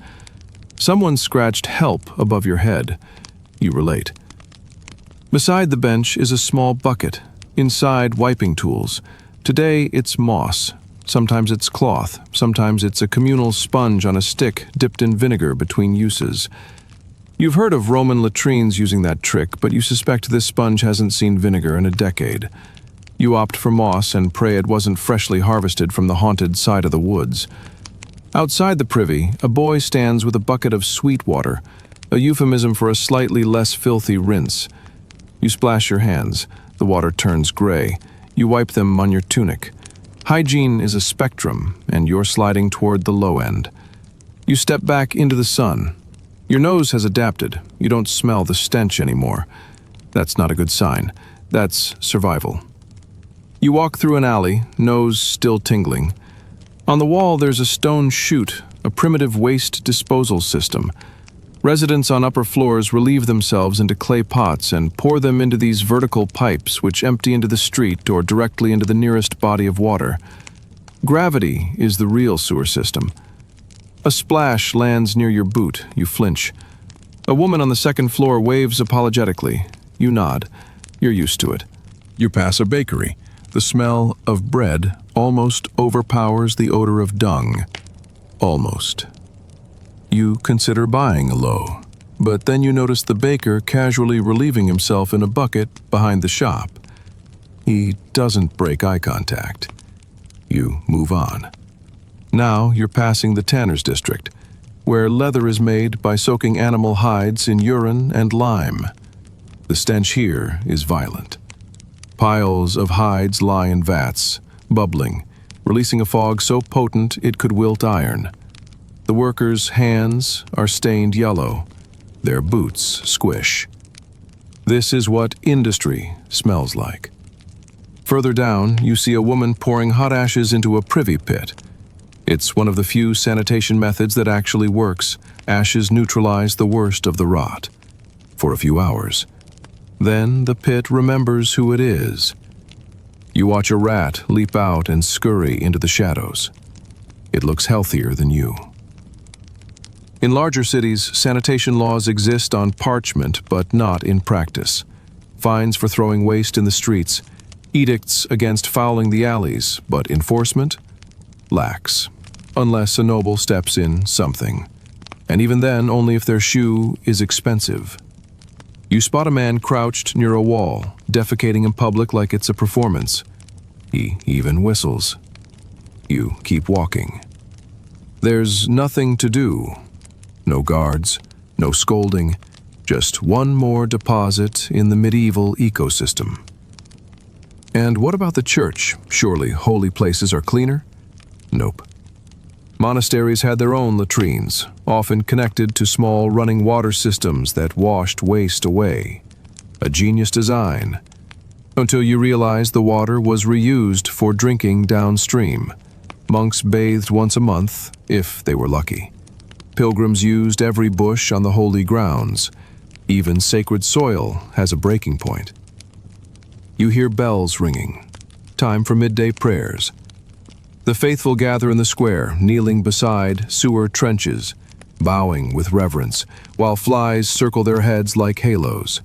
Someone scratched "help" above your head. You relate. Beside the bench is a small bucket. Inside, wiping tools. Today, it's moss. Sometimes it's cloth. Sometimes it's a communal sponge on a stick dipped in vinegar between uses. You've heard of Roman latrines using that trick, but you suspect this sponge hasn't seen vinegar in a decade. You opt for moss and pray it wasn't freshly harvested from the haunted side of the woods. Outside the privy, a boy stands with a bucket of sweet water, a euphemism for a slightly less filthy rinse. You splash your hands. The water turns gray. You wipe them on your tunic. Hygiene is a spectrum, and you're sliding toward the low end. You step back into the sun. Your nose has adapted. You don't smell the stench anymore. That's not a good sign. That's survival. You walk through an alley, nose still tingling. On the wall, there's a stone chute, a primitive waste disposal system. Residents on upper floors relieve themselves into clay pots and pour them into these vertical pipes which empty into the street or directly into the nearest body of water. Gravity is the real sewer system. A splash lands near your boot. You flinch. A woman on the second floor waves apologetically. You nod. You're used to it. You pass a bakery. The smell of bread almost overpowers the odor of dung. Almost. You consider buying a loaf, but then you notice the baker casually relieving himself in a bucket behind the shop. He doesn't break eye contact. You move on. Now you're passing the tanner's district, where leather is made by soaking animal hides in urine and lime. The stench here is violent. Piles of hides lie in vats, bubbling, releasing a fog so potent it could wilt iron. The workers' hands are stained yellow. Their boots squish. This is what industry smells like. Further down, you see a woman pouring hot ashes into a privy pit. It's one of the few sanitation methods that actually works. Ashes neutralize the worst of the rot. For a few hours. Then the pit remembers who it is. You watch a rat leap out and scurry into the shadows. It looks healthier than you. In larger cities, sanitation laws exist on parchment, but not in practice. Fines for throwing waste in the streets, edicts against fouling the alleys, but enforcement lacks, unless a noble steps in something. And even then, only if their shoe is expensive. You spot a man crouched near a wall, defecating in public like it's a performance. He even whistles. You keep walking. There's nothing to do. No guards, no scolding, just one more deposit in the medieval ecosystem. And what about the church? Surely holy places are cleaner? Nope. Monasteries had their own latrines, often connected to small running water systems that washed waste away. A genius design. Until you realized the water was reused for drinking downstream. Monks bathed once a month, if they were lucky. Pilgrims used every bush on the holy grounds. Even sacred soil has a breaking point. You hear bells ringing. Time for midday prayers. The faithful gather in the square, kneeling beside sewer trenches, bowing with reverence, while flies circle their heads like halos.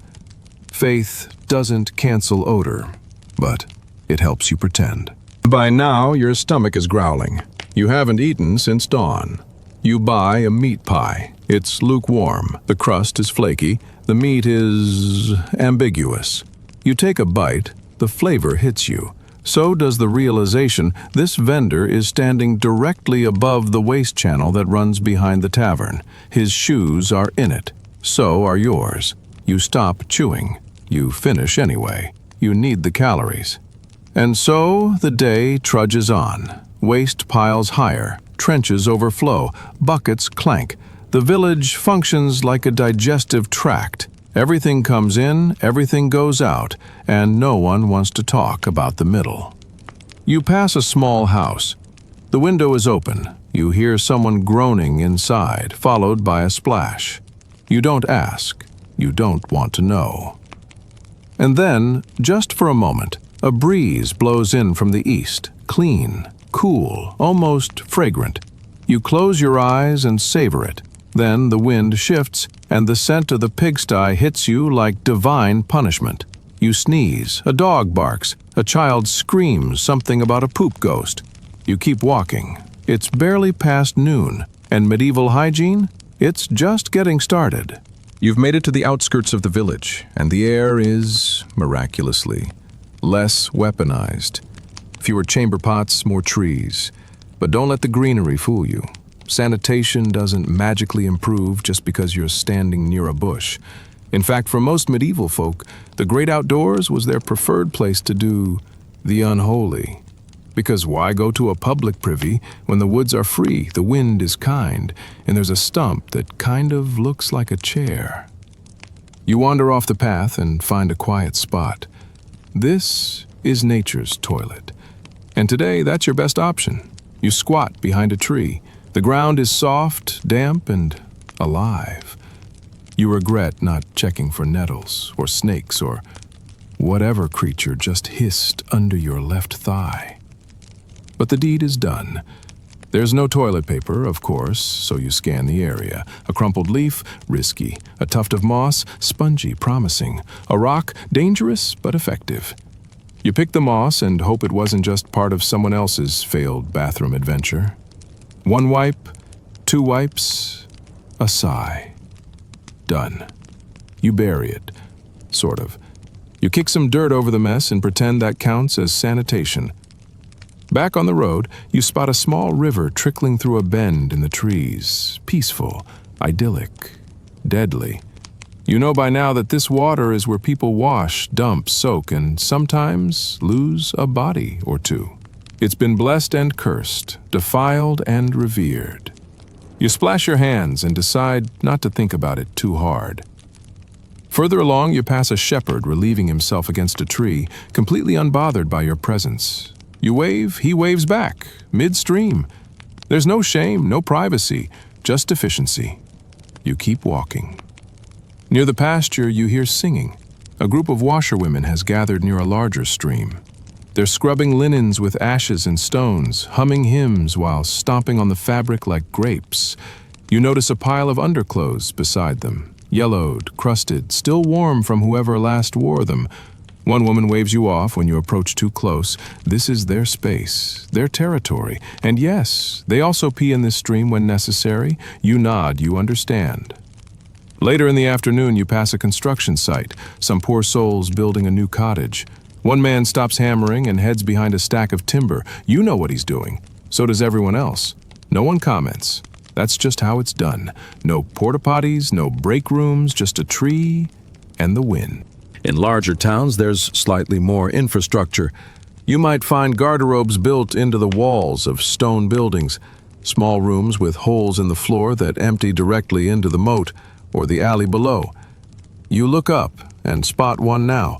Faith doesn't cancel odor, but it helps you pretend. By now, your stomach is growling. You haven't eaten since dawn. You buy a meat pie. It's lukewarm. The crust is flaky. The meat is ambiguous. You take a bite. The flavor hits you. So does the realization this vendor is standing directly above the waste channel that runs behind the tavern. His shoes are in it. So are yours. You stop chewing. You finish anyway. You need the calories. And so the day trudges on. Waste piles higher. Trenches overflow. Buckets clank. The village functions like a digestive tract. Everything comes in, everything goes out, and no one wants to talk about the middle. You pass a small house. The window is open. You hear someone groaning inside, followed by a splash. You don't ask. You don't want to know. And then, just for a moment, a breeze blows in from the east, clean, cool, almost fragrant. You close your eyes and savor it. Then the wind shifts, and the scent of the pigsty hits you like divine punishment. You sneeze, a dog barks, a child screams something about a poop ghost. You keep walking. It's barely past noon, and medieval hygiene? It's just getting started. You've made it to the outskirts of the village, and the air is, miraculously, less weaponized. Fewer chamber pots, more trees. But don't let the greenery fool you. Sanitation doesn't magically improve just because you're standing near a bush. In fact, for most medieval folk, the great outdoors was their preferred place to do the unholy. Because why go to a public privy when the woods are free, the wind is kind, and there's a stump that kind of looks like a chair? You wander off the path and find a quiet spot. This is nature's toilet. And today, that's your best option. You squat behind a tree. The ground is soft, damp, and alive. You regret not checking for nettles or snakes or whatever creature just hissed under your left thigh. But the deed is done. There's no toilet paper, of course, so you scan the area. A crumpled leaf, risky. A tuft of moss, spongy, promising. A rock, dangerous but effective. You pick the moss and hope it wasn't just part of someone else's failed bathroom adventure. One wipe, two wipes, a sigh. Done. You bury it. Sort of. You kick some dirt over the mess and pretend that counts as sanitation. Back on the road, you spot a small river trickling through a bend in the trees. Peaceful, idyllic, deadly. You know by now that this water is where people wash, dump, soak, and sometimes lose a body or two. It's been blessed and cursed, defiled and revered. You splash your hands and decide not to think about it too hard. Further along, you pass a shepherd relieving himself against a tree, completely unbothered by your presence. You wave, he waves back, midstream. There's no shame, no privacy, just efficiency. You keep walking. Near the pasture, you hear singing. A group of washerwomen has gathered near a larger stream. They're scrubbing linens with ashes and stones, humming hymns while stomping on the fabric like grapes. You notice a pile of underclothes beside them, yellowed, crusted, still warm from whoever last wore them. One woman waves you off when you approach too close. This is their space, their territory. And yes, they also pee in this stream when necessary. You nod, you understand. Later in the afternoon, you pass a construction site, some poor souls building a new cottage. One man stops hammering and heads behind a stack of timber. You know what he's doing. So does everyone else. No one comments. That's just how it's done. No porta potties, no break rooms, just a tree and the wind. In larger towns, there's slightly more infrastructure. You might find garderobes built into the walls of stone buildings, small rooms with holes in the floor that empty directly into the moat or the alley below. You look up and spot one now,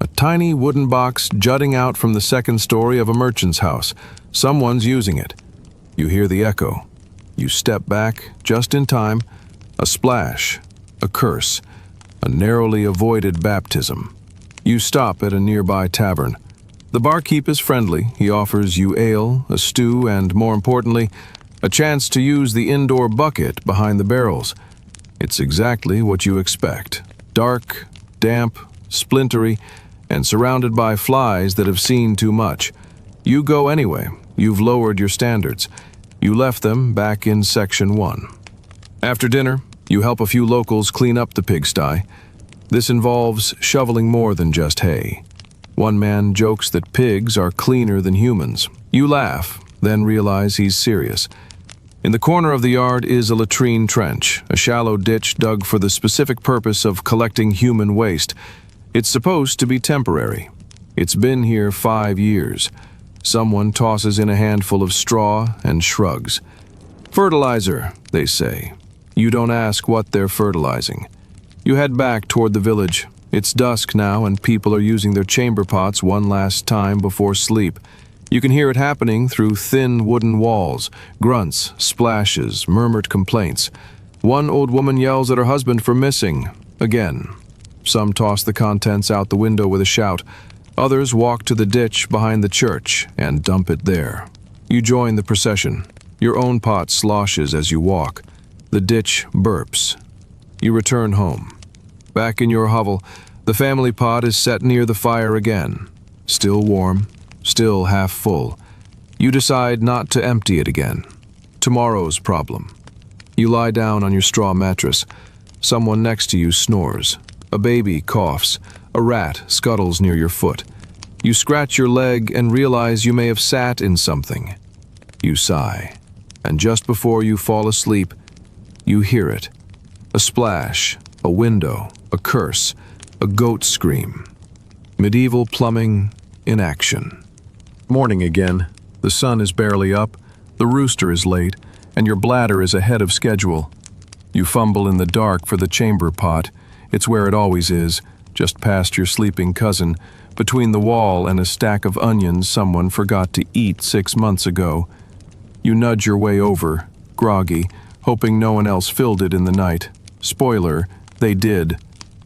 a tiny wooden box jutting out from the second story of a merchant's house. Someone's using it. You hear the echo. You step back just in time. A splash, a curse, a narrowly avoided baptism. You stop at a nearby tavern. The barkeep is friendly. He offers you ale, a stew, and more importantly, a chance to use the indoor bucket behind the barrels. It's exactly what you expect. Dark, damp, splintery, and surrounded by flies that have seen too much. You go anyway. You've lowered your standards. You left them back in Section 1. After dinner, you help a few locals clean up the pigsty. This involves shoveling more than just hay. One man jokes that pigs are cleaner than humans. You laugh, then realize he's serious. In the corner of the yard is a latrine trench, a shallow ditch dug for the specific purpose of collecting human waste. It's supposed to be temporary. It's been here 5 years. Someone tosses in a handful of straw and shrugs. Fertilizer, they say. You don't ask what they're fertilizing. You head back toward the village. It's dusk now and people are using their chamber pots one last time before sleep. You can hear it happening through thin wooden walls, grunts, splashes, murmured complaints. One old woman yells at her husband for missing. Again. Some toss the contents out the window with a shout. Others walk to the ditch behind the church and dump it there. You join the procession. Your own pot sloshes as you walk. The ditch burps. You return home. Back in your hovel, the family pot is set near the fire again. Still warm, still half full. You decide not to empty it again. Tomorrow's problem. You lie down on your straw mattress. Someone next to you snores. A baby coughs. A rat scuttles near your foot. You scratch your leg and realize you may have sat in something. You sigh, and just before you fall asleep, you hear it. A splash, a window, a curse, a goat scream. Medieval plumbing in action. Morning again. The sun is barely up, the rooster is late, and your bladder is ahead of schedule. You fumble in the dark for the chamber pot. It's where it always is, just past your sleeping cousin, between the wall and a stack of onions someone forgot to eat 6 months ago. You nudge your way over, groggy, hoping no one else filled it in the night. Spoiler, they did.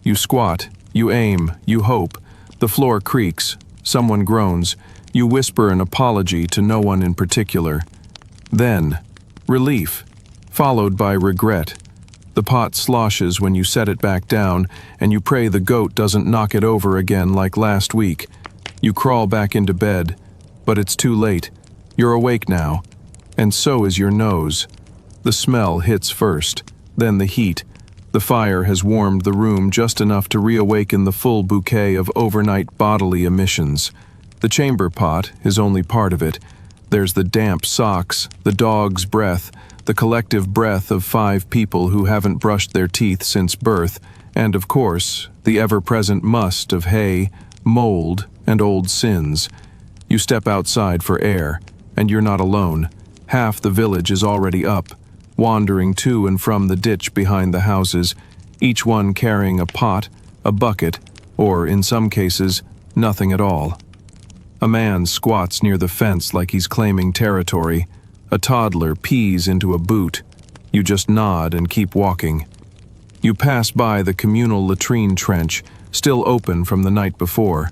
You squat, you aim, you hope. The floor creaks, someone groans. You whisper an apology to no one in particular. Then, relief, followed by regret. The pot sloshes when you set it back down, and you pray the goat doesn't knock it over again like last week. You crawl back into bed, but it's too late. You're awake now, and so is your nose. The smell hits first, then the heat. The fire has warmed the room just enough to reawaken the full bouquet of overnight bodily emissions. The chamber pot is only part of it. There's the damp socks, the dog's breath, the collective breath of 5 people who haven't brushed their teeth since birth, and of course, the ever-present must of hay, mold, and old sins. You step outside for air, and you're not alone. Half the village is already up, wandering to and from the ditch behind the houses, each one carrying a pot, a bucket, or, in some cases, nothing at all. A man squats near the fence like he's claiming territory. A toddler pees into a boot. You just nod and keep walking. You pass by the communal latrine trench, still open from the night before.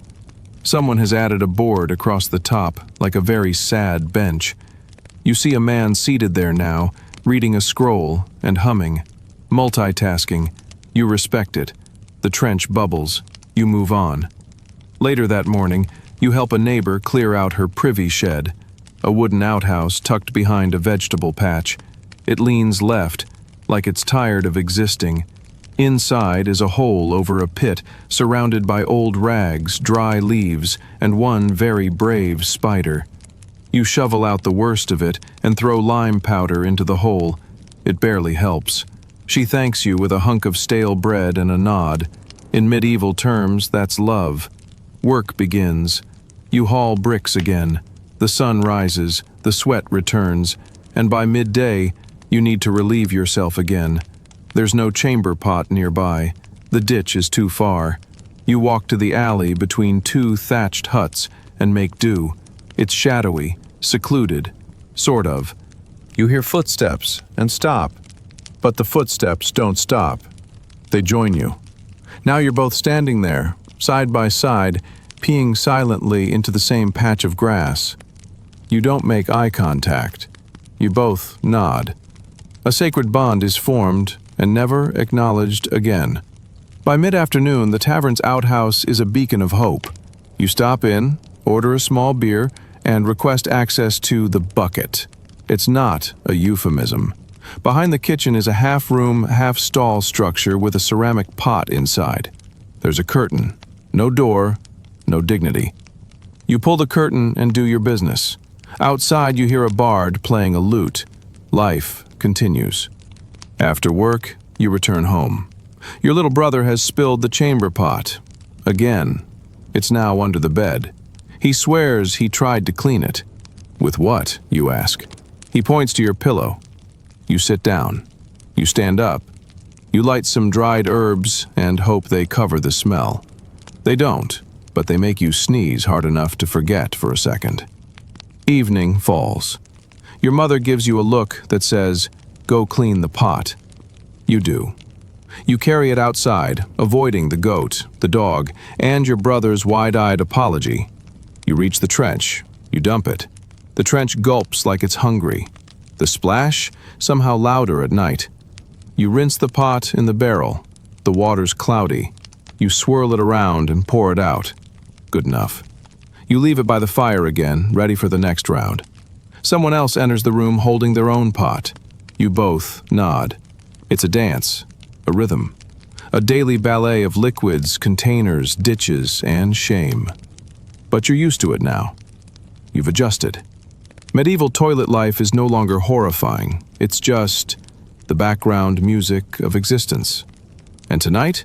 Someone has added a board across the top, like a very sad bench. You see a man seated there now, reading a scroll and humming. Multitasking. You respect it. The trench bubbles. You move on. Later that morning, you help a neighbor clear out her privy shed. A wooden outhouse tucked behind a vegetable patch. It leans left, like it's tired of existing. Inside is a hole over a pit, surrounded by old rags, dry leaves, and one very brave spider. You shovel out the worst of it and throw lime powder into the hole. It barely helps. She thanks you with a hunk of stale bread and a nod. In medieval terms, that's love. Work begins. You haul bricks again. The sun rises, the sweat returns, and by midday, you need to relieve yourself again. There's no chamber pot nearby. The ditch is too far. You walk to the alley between 2 thatched huts and make do. It's shadowy, secluded, sort of. You hear footsteps and stop, but the footsteps don't stop. They join you. Now you're both standing there, side by side, peeing silently into the same patch of grass. You don't make eye contact. You both nod. A sacred bond is formed and never acknowledged again. By mid-afternoon, the tavern's outhouse is a beacon of hope. You stop in, order a small beer, and request access to the bucket. It's not a euphemism. Behind the kitchen is a half-room, half-stall structure with a ceramic pot inside. There's a curtain. No door, no dignity. You pull the curtain and do your business. Outside, you hear a bard playing a lute. Life continues. After work, you return home. Your little brother has spilled the chamber pot. Again. It's now under the bed. He swears he tried to clean it. With what, you ask? He points to your pillow. You sit down. You stand up. You light some dried herbs and hope they cover the smell. They don't, but they make you sneeze hard enough to forget for a second. Evening falls. Your mother gives you a look that says, "Go clean the pot." You do. You carry it outside, avoiding the goat, the dog, and your brother's wide-eyed apology. You reach the trench. You dump it. The trench gulps like it's hungry. The splash, somehow louder at night. You rinse the pot in the barrel. The water's cloudy. You swirl it around and pour it out. Good enough. You leave it by the fire again, ready for the next round. Someone else enters the room holding their own pot. You both nod. It's a dance. a rhythm, a daily ballet of liquids, containers, ditches, and shame. But you're used to it now. You've adjusted. Medieval toilet life is no longer horrifying. It's just the background music of existence. And tonight,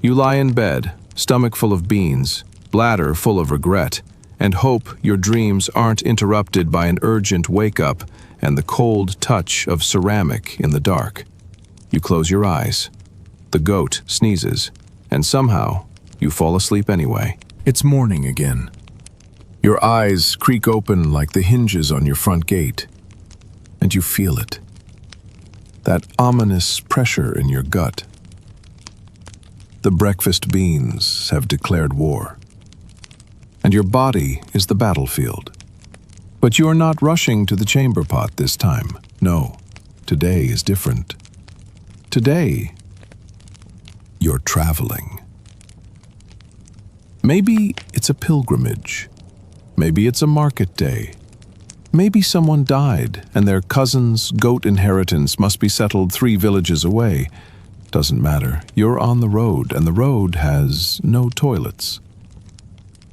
you lie in bed, stomach full of beans, bladder full of regret, and hope your dreams aren't interrupted by an urgent wake-up and the cold touch of ceramic in the dark. You close your eyes. The goat sneezes, and somehow you fall asleep anyway. It's morning again. Your eyes creak open like the hinges on your front gate, and you feel it. That ominous pressure in your gut. The breakfast beans have declared war, and your body is the battlefield. But you are not rushing to the chamber pot this time. No, today is different. Today, you're traveling. Maybe it's a pilgrimage. Maybe it's a market day. Maybe someone died and their cousin's goat inheritance must be settled 3 villages away. Doesn't matter. You're on the road, and the road has no toilets.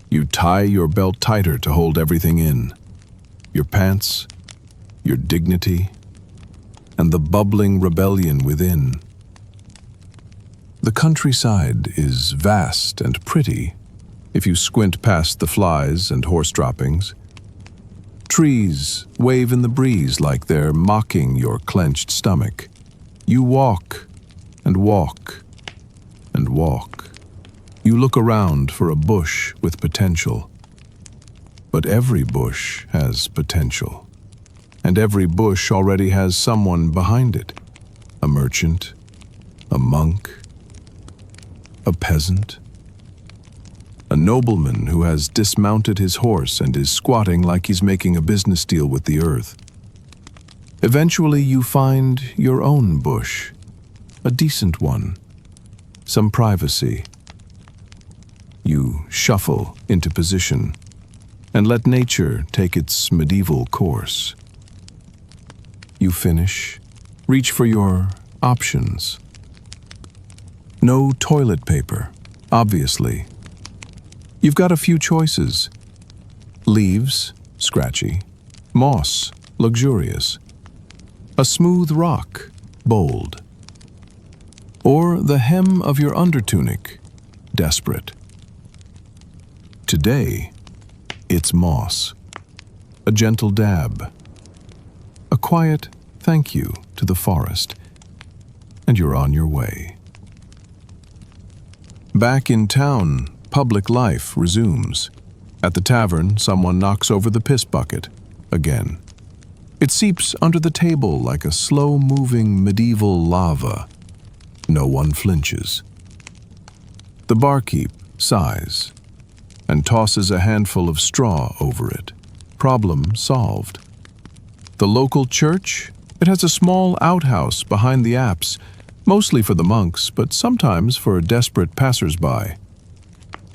You tie your belt tighter to hold everything in. Your pants, your dignity, and the bubbling rebellion within. The countryside is vast and pretty if you squint past the flies and horse droppings. Trees wave in the breeze like they're mocking your clenched stomach. You walk and walk and walk. You look around for a bush with potential. But every bush has potential. And every bush already has someone behind it. A merchant, a monk, a peasant, a nobleman who has dismounted his horse and is squatting like he's making a business deal with the earth. Eventually you find your own bush, a decent one, some privacy. You shuffle into position and let nature take its medieval course. You finish, reach for your options. No toilet paper, obviously. You've got a few choices. Leaves, scratchy. Moss, luxurious. A smooth rock, bold. Or the hem of your undertunic, desperate. Today, it's moss. A gentle dab. A quiet thank you to the forest. And you're on your way. Back in town, public life resumes. At the tavern, someone knocks over the piss bucket again. It seeps under the table like a slow-moving medieval lava. No one flinches. The barkeep sighs and tosses a handful of straw over it. Problem solved. The local church? It has a small outhouse behind the apse, mostly for the monks, but sometimes for desperate passers-by.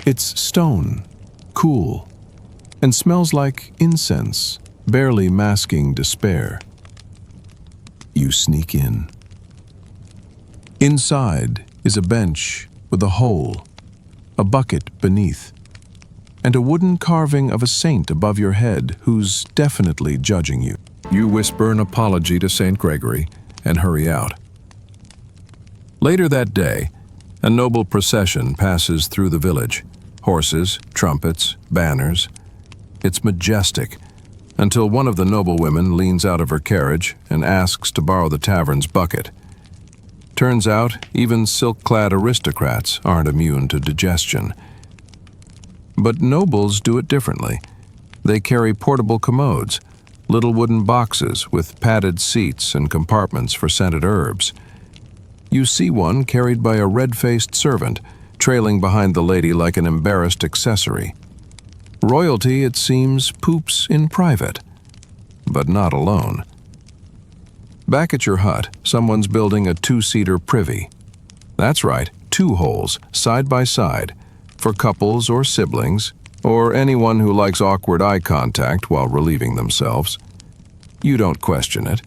It's stone, cool, and smells like incense, barely masking despair. You sneak in. Inside is a bench with a hole, a bucket beneath, and a wooden carving of a saint above your head who's definitely judging you. You whisper an apology to St. Gregory and hurry out. Later that day, a noble procession passes through the village. Horses, trumpets, banners. It's majestic, until one of the noblewomen leans out of her carriage and asks to borrow the tavern's bucket. Turns out, even silk-clad aristocrats aren't immune to digestion. But nobles do it differently. They carry portable commodes, little wooden boxes with padded seats and compartments for scented herbs. You see one carried by a red-faced servant, trailing behind the lady like an embarrassed accessory. Royalty, it seems, poops in private, but not alone. Back at your hut, someone's building a 2-seater privy. That's right, 2 holes, side by side, for couples or siblings, or anyone who likes awkward eye contact while relieving themselves. You don't question it.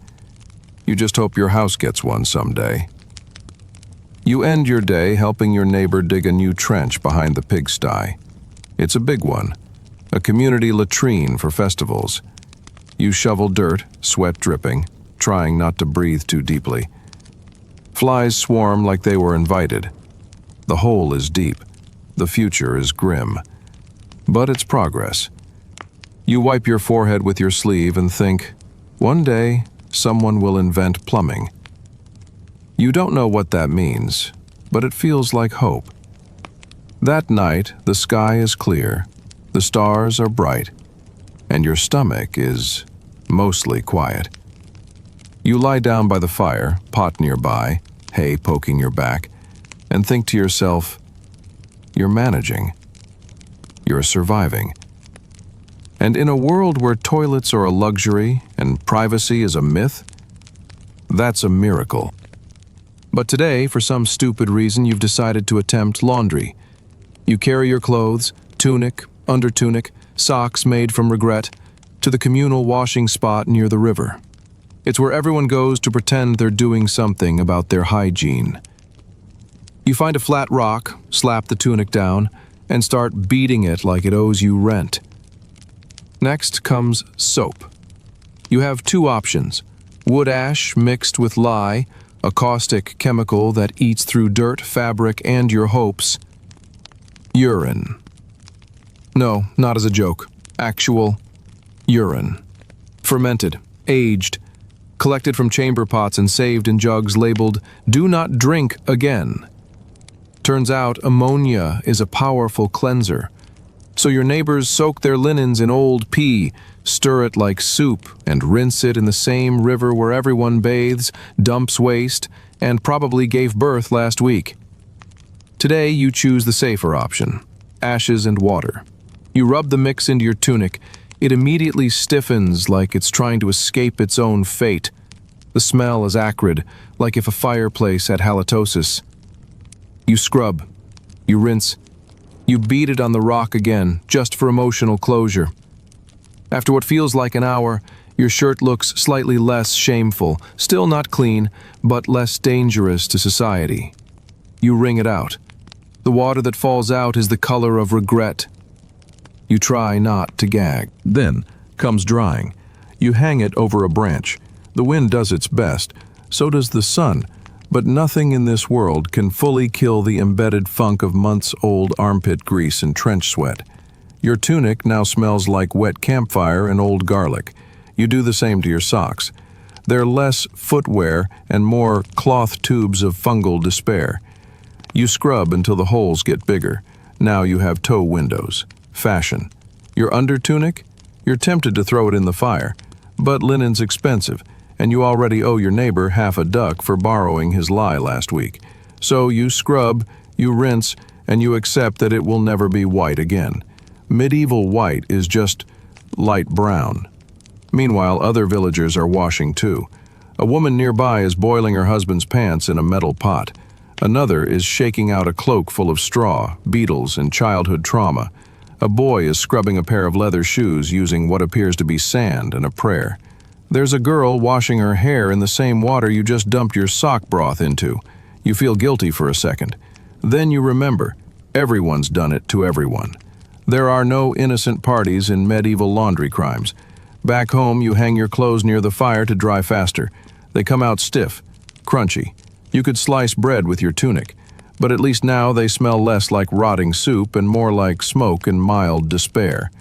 You just hope your house gets one someday. You end your day helping your neighbor dig a new trench behind the pigsty. It's a big one, a community latrine for festivals. You shovel dirt, sweat dripping, trying not to breathe too deeply. Flies swarm like they were invited. The hole is deep. The future is grim. But it's progress. You wipe your forehead with your sleeve and think, one day, someone will invent plumbing. You don't know what that means, but it feels like hope. That night, the sky is clear, the stars are bright, and your stomach is mostly quiet. You lie down by the fire, pot nearby, hay poking your back, and think to yourself, you're managing. You're surviving. And in a world where toilets are a luxury and privacy is a myth, that's a miracle. But today, for some stupid reason, you've decided to attempt laundry. You carry your clothes, tunic, undertunic, socks made from regret, to the communal washing spot near the river. It's where everyone goes to pretend they're doing something about their hygiene. You find a flat rock, slap the tunic down, and start beating it like it owes you rent. Next comes soap. You have two options: wood ash mixed with lye, a caustic chemical that eats through dirt, fabric, and your hopes. Urine. No, not as a joke. Actual urine. Fermented, aged, collected from chamber pots and saved in jugs labeled, "Do not drink again." Turns out ammonia is a powerful cleanser. So your neighbors soak their linens in old pee, stir it like soup, and rinse it in the same river where everyone bathes, dumps waste, and probably gave birth last week. Today you choose the safer option: ashes and water. You rub the mix into your tunic. It immediately stiffens like it's trying to escape its own fate. The smell is acrid, like if a fireplace had halitosis. You scrub. You rinse. You beat it on the rock again, just for emotional closure. After what feels like an hour, your shirt looks slightly less shameful, still not clean, but less dangerous to society. You wring it out. The water that falls out is the color of regret. You try not to gag. Then comes drying. You hang it over a branch. The wind does its best, so does the sun, but nothing in this world can fully kill the embedded funk of months-old armpit grease and trench sweat. Your tunic now smells like wet campfire and old garlic. You do the same to your socks. They're less footwear and more cloth tubes of fungal despair. You scrub until the holes get bigger. Now you have toe windows. Fashion. Your undertunic? You're tempted to throw it in the fire, but linen's expensive, and you already owe your neighbor half a duck for borrowing his lye last week. So you scrub, you rinse, and you accept that it will never be white again. Medieval white is just light brown. Meanwhile, other villagers are washing too. A woman nearby is boiling her husband's pants in a metal pot. Another is shaking out a cloak full of straw, beetles, and childhood trauma. A boy is scrubbing a pair of leather shoes using what appears to be sand and a prayer. There's a girl washing her hair in the same water you just dumped your sock broth into. You feel guilty for a second. Then you remember, everyone's done it to everyone. There are no innocent parties in medieval laundry crimes. Back home, you hang your clothes near the fire to dry faster. They come out stiff, crunchy. You could slice bread with your tunic, but at least now they smell less like rotting soup and more like smoke and mild despair.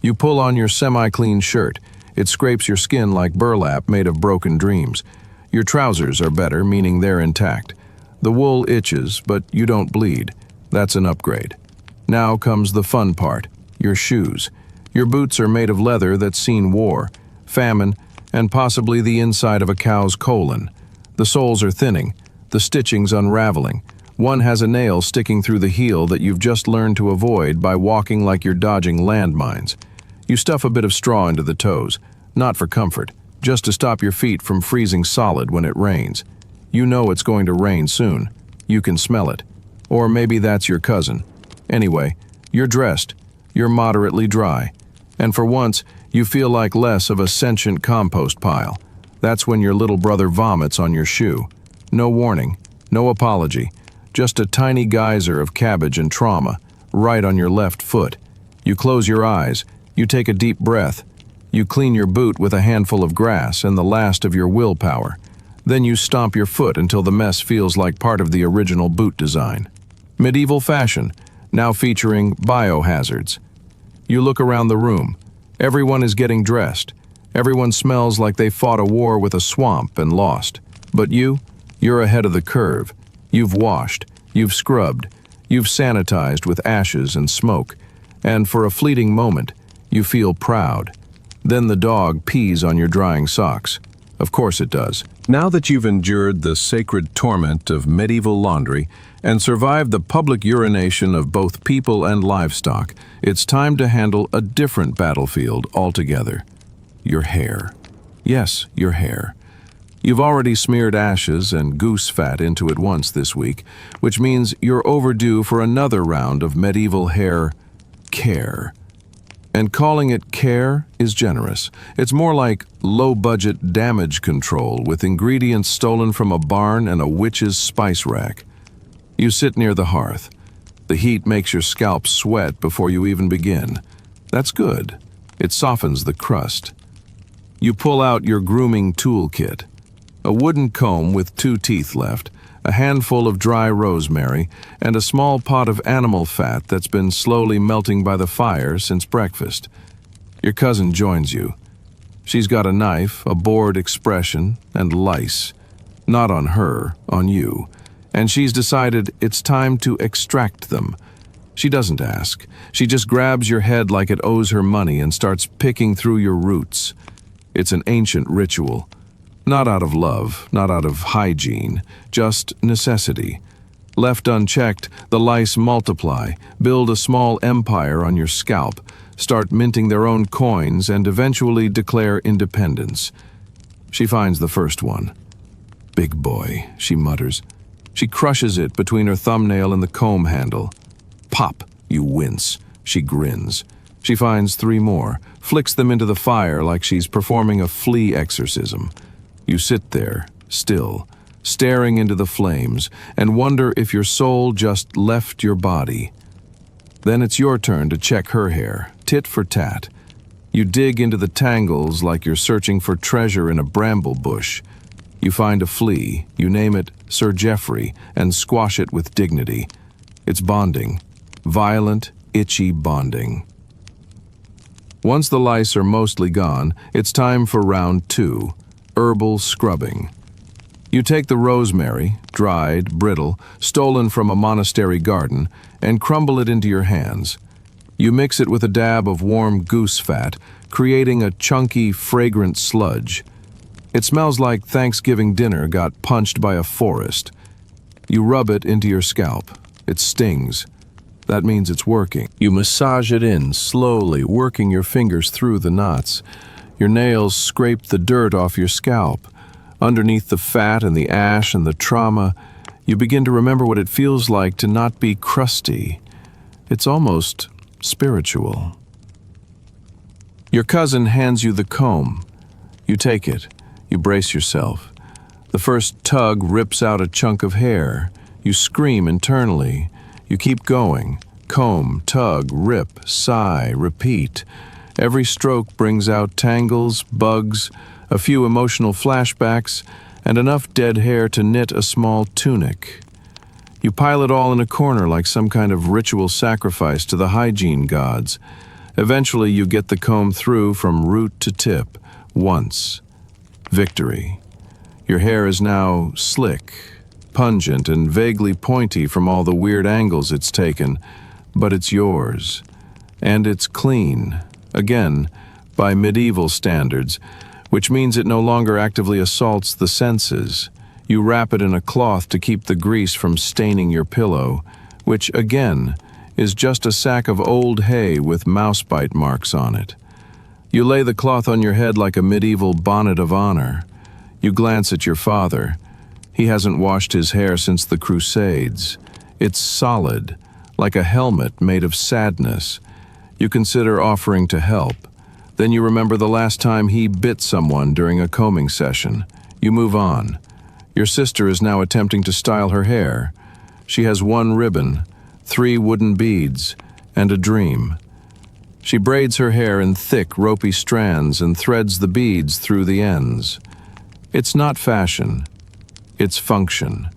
You pull on your semi-clean shirt. It scrapes your skin like burlap made of broken dreams. Your trousers are better, meaning they're intact. The wool itches, but you don't bleed. That's an upgrade. Now comes the fun part, your shoes. Your boots are made of leather that's seen war, famine, and possibly the inside of a cow's colon. The soles are thinning, the stitching's unraveling. One has a nail sticking through the heel that you've just learned to avoid by walking like you're dodging landmines. You stuff a bit of straw into the toes, not for comfort, just to stop your feet from freezing solid when it rains. You know it's going to rain soon. You can smell it. Or maybe that's your cousin. Anyway, you're dressed. You're moderately dry. And for once, you feel like less of a sentient compost pile. That's when your little brother vomits on your shoe. No warning, no apology, just a tiny geyser of cabbage and trauma, right on your left foot. You close your eyes, you take a deep breath, you clean your boot with a handful of grass and the last of your willpower. Then you stomp your foot until the mess feels like part of the original boot design. Medieval fashion, now featuring biohazards. You look around the room. Everyone is getting dressed. Everyone smells like they fought a war with a swamp and lost. But you're ahead of the curve. You've washed, you've scrubbed, you've sanitized with ashes and smoke, and for a fleeting moment, you feel proud. Then the dog pees on your drying socks. Of course it does. Now that you've endured the sacred torment of medieval laundry and survived the public urination of both people and livestock, it's time to handle a different battlefield altogether. Your hair. Yes, your hair. You've already smeared ashes and goose fat into it once this week, which means you're overdue for another round of medieval hair care. And calling it care is generous. It's more like low-budget damage control with ingredients stolen from a barn and a witch's spice rack. You sit near the hearth. The heat makes your scalp sweat before you even begin. That's good. It softens the crust. You pull out your grooming toolkit. A wooden comb with 2 teeth left, a handful of dry rosemary, and a small pot of animal fat that's been slowly melting by the fire since breakfast. Your cousin joins you. She's got a knife, a bored expression, and lice. Not on her, on you. And she's decided it's time to extract them. She doesn't ask. She just grabs your head like it owes her money and starts picking through your roots. It's an ancient ritual. Not out of love, not out of hygiene, just necessity. Left unchecked, the lice multiply, build a small empire on your scalp, start minting their own coins, and eventually declare independence. She finds the first one. Big boy, she mutters. She crushes it between her thumbnail and the comb handle. Pop, you wince. She grins. She finds 3 more, flicks them into the fire like she's performing a flea exorcism. You sit there, still, staring into the flames, and wonder if your soul just left your body. Then it's your turn to check her hair, tit for tat. You dig into the tangles like you're searching for treasure in a bramble bush. You find a flea, you name it Sir Geoffrey, and squash it with dignity. It's bonding. Violent, itchy bonding. Once the lice are mostly gone, it's time for round 2. Herbal scrubbing. You take the rosemary, dried, brittle, stolen from a monastery garden, and crumble it into your hands. You mix it with a dab of warm goose fat, creating a chunky, fragrant sludge. It smells like Thanksgiving dinner got punched by a forest. You rub it into your scalp. It stings. That means it's working. You massage it in, slowly, working your fingers through the knots. Your nails scrape the dirt off your scalp. Underneath the fat and the ash and the trauma, you begin to remember what it feels like to not be crusty. It's almost spiritual. Your cousin hands you the comb. You take it. You brace yourself. The first tug rips out a chunk of hair. You scream internally. You keep going. Comb, tug, rip, sigh, repeat. Every stroke brings out tangles, bugs, a few emotional flashbacks, and enough dead hair to knit a small tunic. You pile it all in a corner like some kind of ritual sacrifice to the hygiene gods. Eventually you get the comb through from root to tip, once. Victory. Your hair is now slick, pungent, and vaguely pointy from all the weird angles it's taken, but it's yours. And it's clean. Again, by medieval standards, which means it no longer actively assaults the senses. You wrap it in a cloth to keep the grease from staining your pillow, which, again, is just a sack of old hay with mousebite marks on it. You lay the cloth on your head like a medieval bonnet of honor. You glance at your father. He hasn't washed his hair since the Crusades. It's solid, like a helmet made of sadness. You consider offering to help. Then you remember the last time he bit someone during a combing session. You move on. Your sister is now attempting to style her hair. She has one ribbon, 3 wooden beads, and a dream. She braids her hair in thick, ropey strands and threads the beads through the ends. It's not fashion, it's function.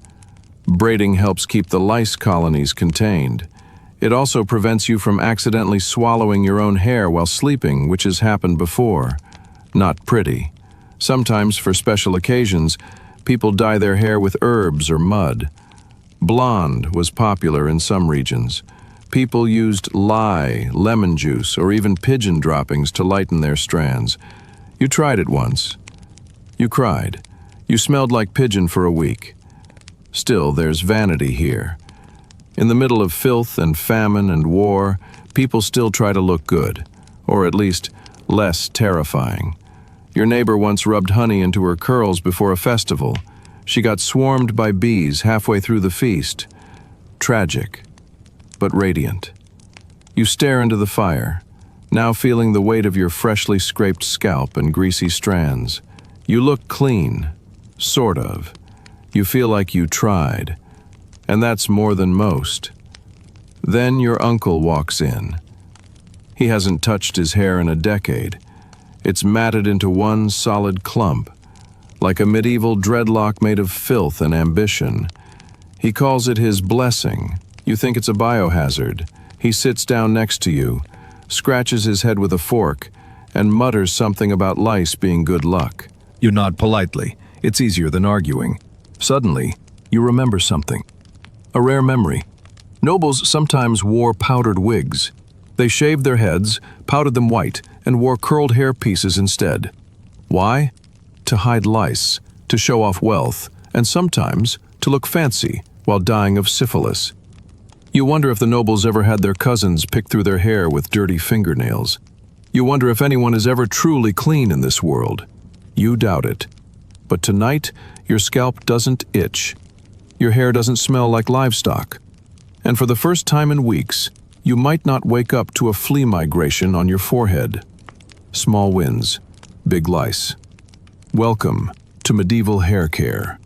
Braiding helps keep the lice colonies contained. It also prevents you from accidentally swallowing your own hair while sleeping, which has happened before. Not pretty. Sometimes, for special occasions, people dye their hair with herbs or mud. Blonde was popular in some regions. People used lye, lemon juice, or even pigeon droppings to lighten their strands. You tried it once. You cried. You smelled like pigeon for a week. Still, there's vanity here. In the middle of filth and famine and war, people still try to look good, or at least less terrifying. Your neighbor once rubbed honey into her curls before a festival. She got swarmed by bees halfway through the feast. Tragic, but radiant. You stare into the fire, now feeling the weight of your freshly scraped scalp and greasy strands. You look clean, sort of. You feel like you tried, and that's more than most. Then your uncle walks in. He hasn't touched his hair in a decade. It's matted into one solid clump, like a medieval dreadlock made of filth and ambition. He calls it his blessing. You think it's a biohazard. He sits down next to you, scratches his head with a fork, and mutters something about lice being good luck. You nod politely. It's easier than arguing. Suddenly, you remember something. A rare memory. Nobles sometimes wore powdered wigs. They shaved their heads, powdered them white, and wore curled hair pieces instead. Why? To hide lice, to show off wealth, and sometimes to look fancy while dying of syphilis. You wonder if the nobles ever had their cousins pick through their hair with dirty fingernails. You wonder if anyone is ever truly clean in this world. You doubt it. But tonight, your scalp doesn't itch. Your hair doesn't smell like livestock. And for the first time in weeks, you might not wake up to a flea migration on your forehead. Small wins, big lice. Welcome to medieval hair care.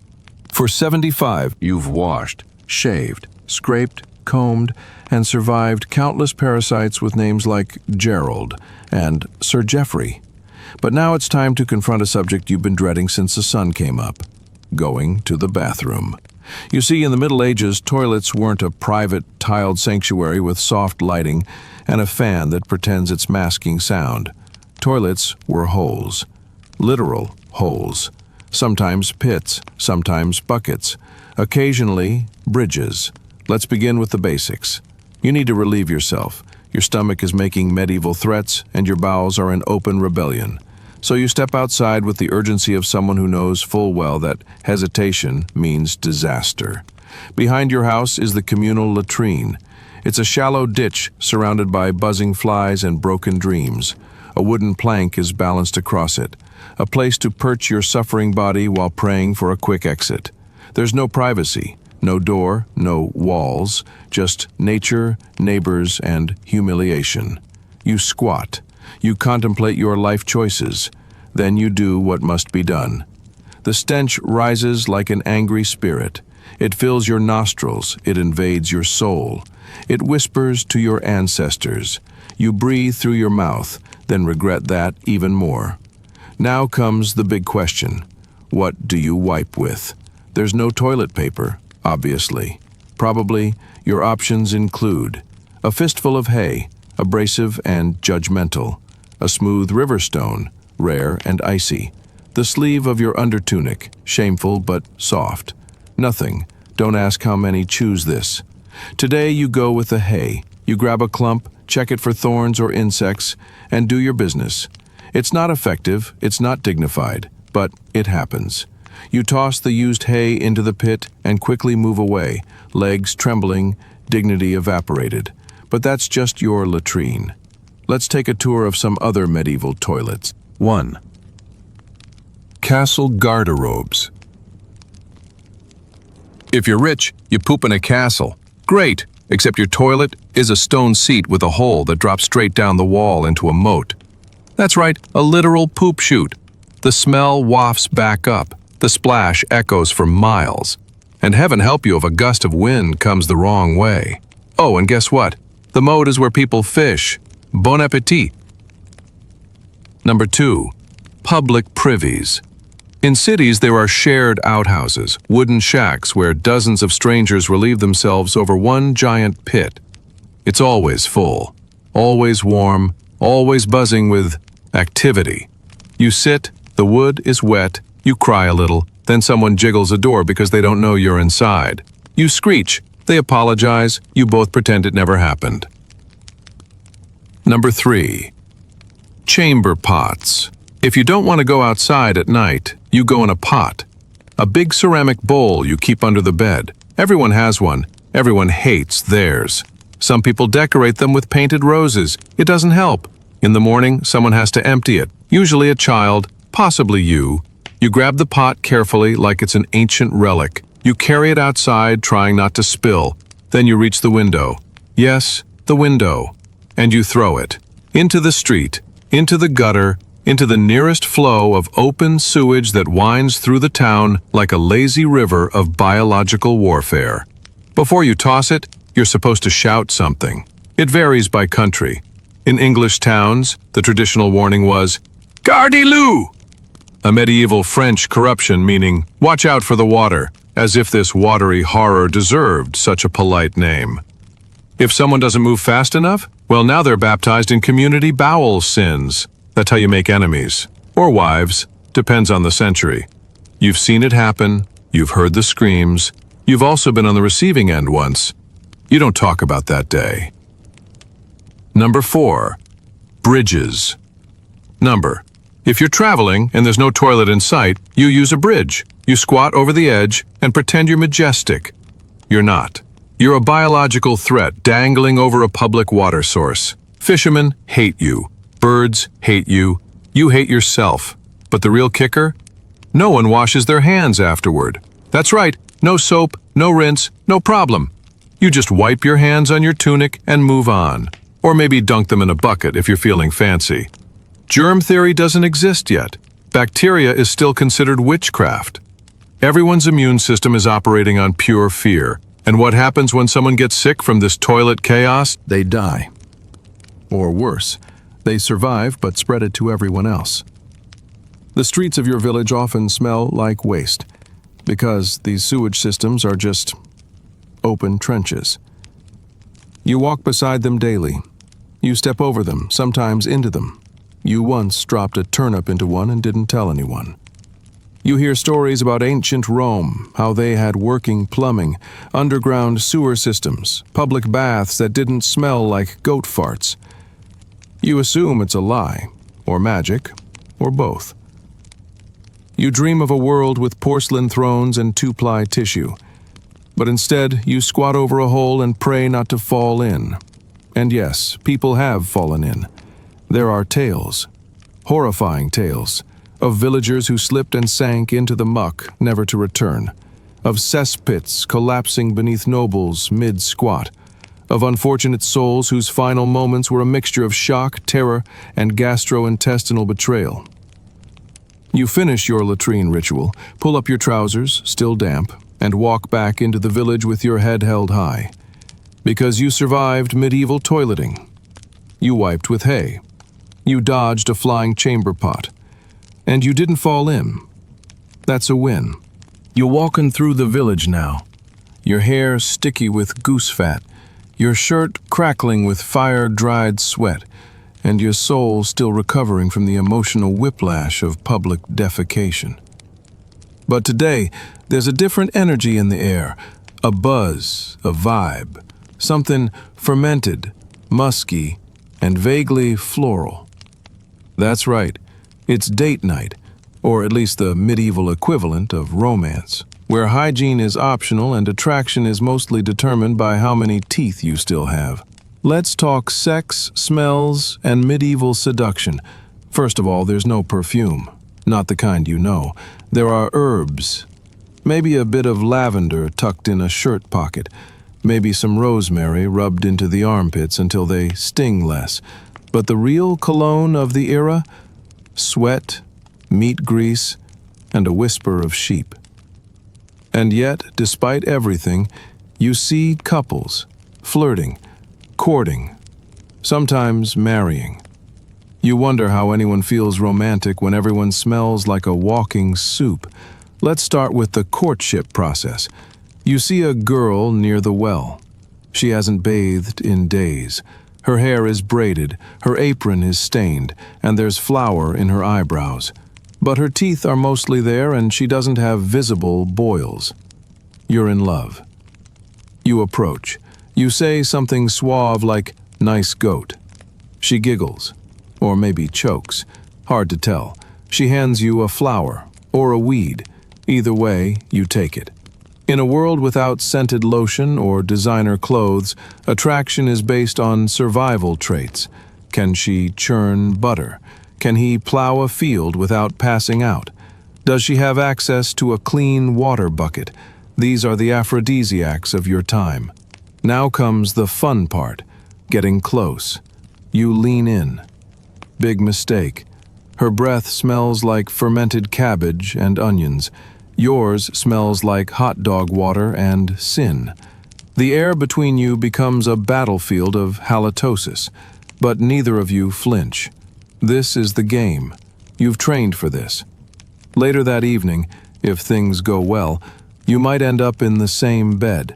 For 75, you've washed, shaved, scraped, combed, and survived countless parasites with names like Gerald and Sir Geoffrey. But now it's time to confront a subject you've been dreading since the sun came up: going to the bathroom. You see, in the Middle Ages, toilets weren't a private, tiled sanctuary with soft lighting and a fan that pretends it's masking sound. Toilets were holes. Literal holes. Sometimes pits, sometimes buckets. Occasionally, bridges. Let's begin with the basics. You need to relieve yourself. Your stomach is making medieval threats, and your bowels are in open rebellion. So you step outside with the urgency of someone who knows full well that hesitation means disaster. Behind your house is the communal latrine. It's a shallow ditch surrounded by buzzing flies and broken dreams. A wooden plank is balanced across it, a place to perch your suffering body while praying for a quick exit. There's no privacy, no door, no walls, just nature, neighbors, and humiliation. You squat. You contemplate your life choices. Then you do what must be done. The stench rises like an angry spirit. It fills your nostrils. It invades your soul. It whispers to your ancestors. You breathe through your mouth, then regret that even more. Now comes the big question. What do you wipe with? There's no toilet paper, obviously. Probably your options include a fistful of hay, abrasive and judgmental, a smooth river stone, rare and icy, the sleeve of your undertunic, shameful but soft. Nothing. Don't ask how many choose this. Today you go with the hay. You grab a clump, check it for thorns or insects, and do your business. It's not effective, it's not dignified, but it happens. You toss the used hay into the pit and quickly move away, legs trembling, dignity evaporated. But that's just your latrine. Let's take a tour of some other medieval toilets. 1. Castle garderobes. If you're rich, you poop in a castle. Great, except your toilet is a stone seat with a hole that drops straight down the wall into a moat. That's right, a literal poop chute. The smell wafts back up. The splash echoes for miles. And heaven help you if a gust of wind comes the wrong way. Oh, and guess what? The mode is where people fish. Bon appetit. Number 2. Public privies. In cities, there are shared outhouses, wooden shacks where dozens of strangers relieve themselves over one giant pit. It's always full, always warm, always buzzing with activity. You sit, the wood is wet, you cry a little, then someone jiggles a door because they don't know you're inside. You screech, they apologize, you both pretend it never happened. Number 3. Chamber pots. If you don't want to go outside at night, you go in a pot. A big ceramic bowl you keep under the bed. Everyone has one. Everyone hates theirs. Some people decorate them with painted roses. It doesn't help. In the morning, someone has to empty it. Usually a child, possibly you. You grab the pot carefully like it's an ancient relic. You carry it outside, trying not to spill. Then you reach the window. Yes, the window. And you throw it. Into the street, into the gutter, into the nearest flow of open sewage that winds through the town like a lazy river of biological warfare. Before you toss it, you're supposed to shout something. It varies by country. In English towns, the traditional warning was, "Gardez-lou!" A medieval French corruption meaning, "Watch out for the water," as if this watery horror deserved such a polite name. If someone doesn't move fast enough, well, now they're baptized in community bowel sins. That's how you make enemies. Or wives. Depends on the century. You've seen it happen. You've heard the screams. You've also been on the receiving end once. You don't talk about that day. Number 4. Bridges. If you're traveling and there's no toilet in sight, you use a bridge. You squat over the edge and pretend you're majestic. You're not. You're a biological threat dangling over a public water source. Fishermen hate you. Birds hate you. You hate yourself. But the real kicker? No one washes their hands afterward. That's right, no soap, no rinse, no problem. You just wipe your hands on your tunic and move on. Or maybe dunk them in a bucket if you're feeling fancy. Germ theory doesn't exist yet. Bacteria is still considered witchcraft. Everyone's immune system is operating on pure fear. And what happens when someone gets sick from this toilet chaos? They die. Or worse, they survive but spread it to everyone else. The streets of your village often smell like waste, because these sewage systems are just open trenches. You walk beside them daily. You step over them, sometimes into them. You once dropped a turnip into one and didn't tell anyone. You hear stories about ancient Rome, how they had working plumbing, underground sewer systems, public baths that didn't smell like goat farts. You assume it's a lie, or magic, or both. You dream of a world with porcelain thrones and two-ply tissue, but instead you squat over a hole and pray not to fall in. And yes, people have fallen in. There are tales, horrifying tales, of villagers who slipped and sank into the muck, never to return, of cesspits collapsing beneath nobles mid-squat, of unfortunate souls whose final moments were a mixture of shock, terror, and gastrointestinal betrayal. You finish your latrine ritual, pull up your trousers, still damp, and walk back into the village with your head held high. Because you survived medieval toileting. You wiped with hay. You dodged a flying chamber pot. And you didn't fall in. That's a win. You're walking through the village now. Your hair sticky with goose fat, your shirt crackling with fire-dried sweat, and your soul still recovering from the emotional whiplash of public defecation. But today, there's a different energy in the air, a buzz, a vibe, something fermented, musky, and vaguely floral. That's right, it's date night, or at least the medieval equivalent of romance, where hygiene is optional and attraction is mostly determined by how many teeth you still have. Let's talk sex, smells, and medieval seduction. First of all, there's no perfume. Not the kind you know. There are herbs. Maybe a bit of lavender tucked in a shirt pocket. Maybe some rosemary rubbed into the armpits until they sting less. But the real cologne of the era? Sweat, meat grease, and a whisper of sheep. And yet, despite everything, you see couples flirting, courting, sometimes marrying. You wonder how anyone feels romantic when everyone smells like a walking soup. Let's start with the courtship process. You see a girl near the well. She hasn't bathed in days. Her hair is braided, her apron is stained, and there's flour in her eyebrows. But her teeth are mostly there and she doesn't have visible boils. You're in love. You approach. You say something suave like, "Nice goat." She giggles, or maybe chokes. Hard to tell. She hands you a flower, or a weed. Either way, you take it. In a world without scented lotion or designer clothes, attraction is based on survival traits. Can she churn butter? Can he plow a field without passing out? Does she have access to a clean water bucket? These are the aphrodisiacs of your time. Now comes the fun part, getting close. You lean in. Big mistake. Her breath smells like fermented cabbage and onions. Yours smells like hot dog water and sin. The air between you becomes a battlefield of halitosis, but neither of you flinch. This is the game. You've trained for this. Later that evening, if things go well, you might end up in the same bed.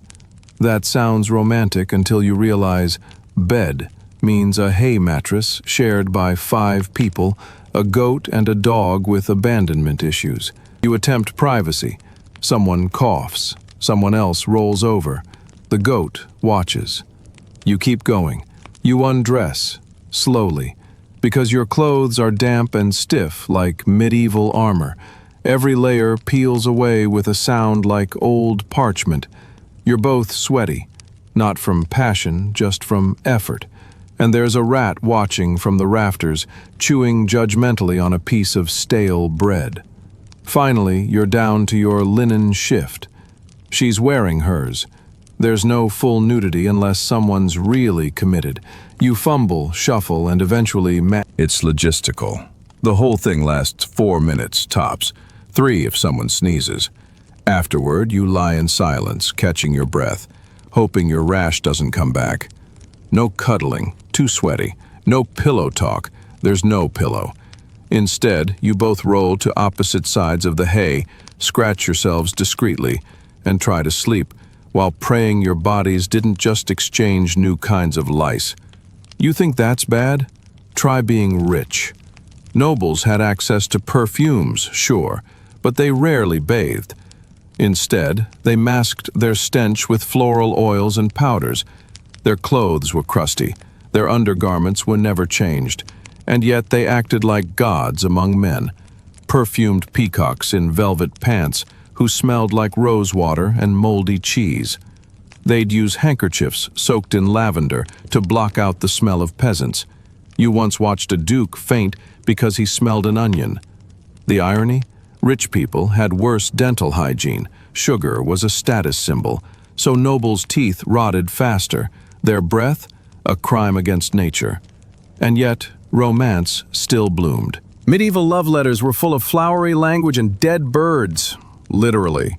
That sounds romantic until you realize bed means a hay mattress shared by 5 people, a goat and a dog with abandonment issues. You attempt privacy. Someone coughs. Someone else rolls over. The goat watches. You keep going. You undress, slowly, because your clothes are damp and stiff like medieval armor. Every layer peels away with a sound like old parchment. You're both sweaty, not from passion, just from effort. And there's a rat watching from the rafters, chewing judgmentally on a piece of stale bread. Finally, you're down to your linen shift. She's wearing hers. There's no full nudity unless someone's really committed. You fumble, shuffle, and eventually It's logistical. The whole thing lasts 4 minutes, tops. 3 if someone sneezes. Afterward, you lie in silence, catching your breath, hoping your rash doesn't come back. No cuddling, too sweaty. No pillow talk, there's no pillow. Instead, you both roll to opposite sides of the hay, scratch yourselves discreetly, and try to sleep, while praying your bodies didn't just exchange new kinds of lice. You think that's bad? Try being rich. Nobles had access to perfumes, sure, but they rarely bathed. Instead, they masked their stench with floral oils and powders. Their clothes were crusty, their undergarments were never changed, and yet they acted like gods among men, perfumed peacocks in velvet pants who smelled like rosewater and moldy cheese. They'd use handkerchiefs soaked in lavender to block out the smell of peasants. You once watched a duke faint because he smelled an onion. The irony? Rich people had worse dental hygiene. Sugar was a status symbol, so nobles' teeth rotted faster. Their breath? A crime against nature. And yet, romance still bloomed. Medieval love letters were full of flowery language and dead birds, literally.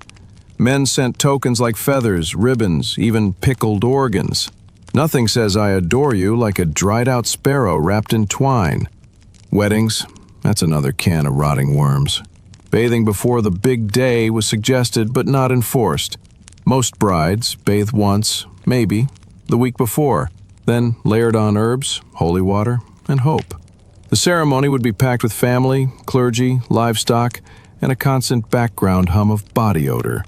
Men sent tokens like feathers, ribbons, even pickled organs. Nothing says I adore you like a dried-out sparrow wrapped in twine. Weddings? That's another can of rotting worms. Bathing before the big day was suggested but not enforced. Most brides bathe once, maybe, the week before, then layered on herbs, holy water, and hope. The ceremony would be packed with family, clergy, livestock, and a constant background hum of body odor.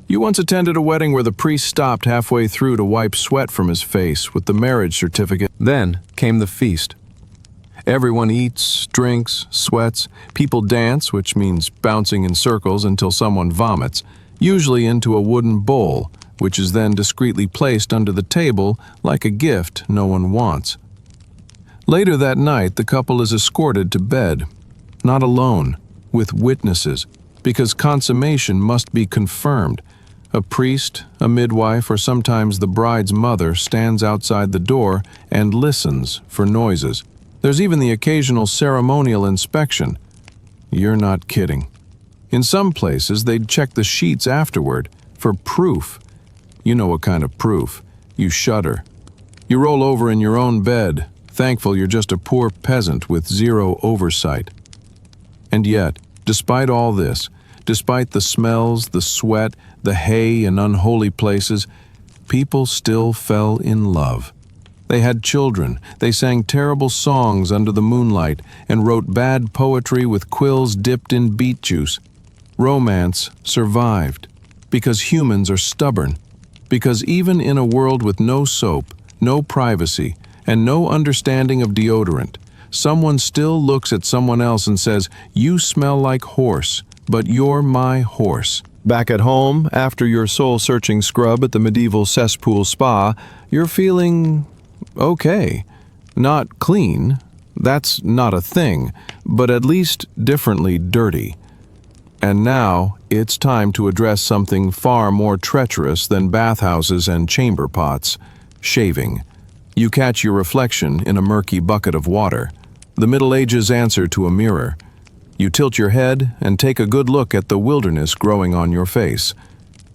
You once attended a wedding where the priest stopped halfway through to wipe sweat from his face with the marriage certificate. Then came the feast. Everyone eats, drinks, sweats. People dance, which means bouncing in circles until someone vomits, usually into a wooden bowl, which is then discreetly placed under the table like a gift no one wants. Later that night, the couple is escorted to bed, not alone, with witnesses, because consummation must be confirmed. A priest, a midwife, or sometimes the bride's mother stands outside the door and listens for noises. There's even the occasional ceremonial inspection. You're not kidding. In some places, they'd check the sheets afterward. for proof. You know what kind of proof. You shudder. You roll over in your own bed, thankful you're just a poor peasant with zero oversight. And yet, despite all this, despite the smells, the sweat, the hay in unholy places, people still fell in love. They had children, they sang terrible songs under the moonlight, and wrote bad poetry with quills dipped in beet juice. Romance survived, because humans are stubborn, because even in a world with no soap, no privacy, and no understanding of deodorant, someone still looks at someone else and says, "You smell like horse, but you're my horse." Back at home, after your soul-searching scrub at the medieval cesspool spa, you're feeling okay. Not clean, that's not a thing, but at least differently dirty. And now, it's time to address something far more treacherous than bathhouses and chamber pots: shaving. You catch your reflection in a murky bucket of water, the Middle Ages answer to a mirror. You tilt your head and take a good look at the wilderness growing on your face.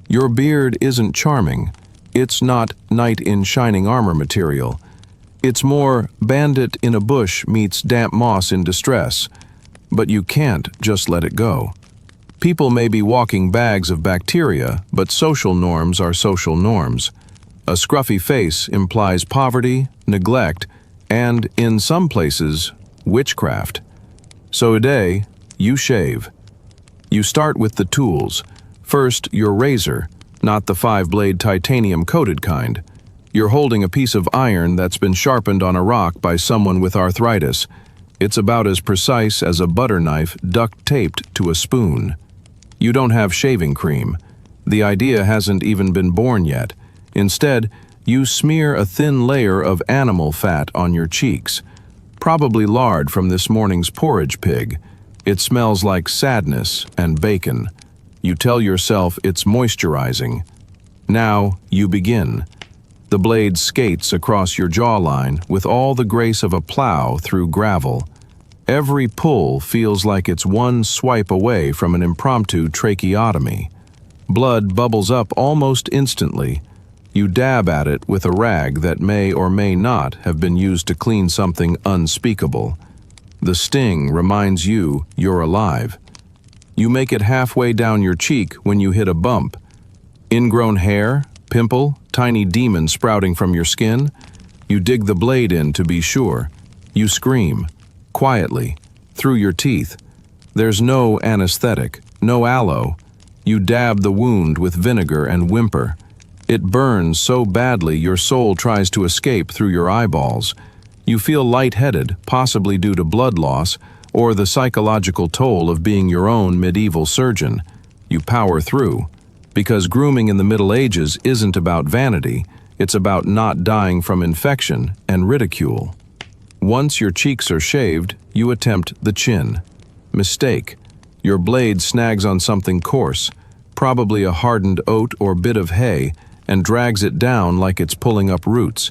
Your beard isn't charming. It's not knight in shining armor material. It's more bandit in a bush meets damp moss in distress. But you can't just let it go. People may be walking bags of bacteria, but social norms are social norms. A scruffy face implies poverty, neglect, and, in some places, witchcraft. So today, you shave. You start with the tools. First, your razor, not the 5-blade titanium-coated kind. You're holding a piece of iron that's been sharpened on a rock by someone with arthritis. It's about as precise as a butter knife duct-taped to a spoon. You don't have shaving cream. The idea hasn't even been born yet. Instead, you smear a thin layer of animal fat on your cheeks, probably lard from this morning's porridge pig. It smells like sadness and bacon. You tell yourself it's moisturizing. Now you begin. The blade skates across your jawline with all the grace of a plow through gravel. Every pull feels like it's one swipe away from an impromptu tracheotomy. Blood bubbles up almost instantly. You dab at it with a rag that may or may not have been used to clean something unspeakable. The sting reminds you you're alive. You make it halfway down your cheek when you hit a bump. Ingrown hair, pimple, tiny demon sprouting from your skin. You dig the blade in to be sure. You scream, quietly, through your teeth. There's no anesthetic, no aloe. You dab the wound with vinegar and whimper. It burns so badly your soul tries to escape through your eyeballs. You feel lightheaded, possibly due to blood loss, or the psychological toll of being your own medieval surgeon. You power through, because grooming in the Middle Ages isn't about vanity, it's about not dying from infection and ridicule. Once your cheeks are shaved, you attempt the chin. Mistake. Your blade snags on something coarse, probably a hardened oat or bit of hay, and drags it down like it's pulling up roots.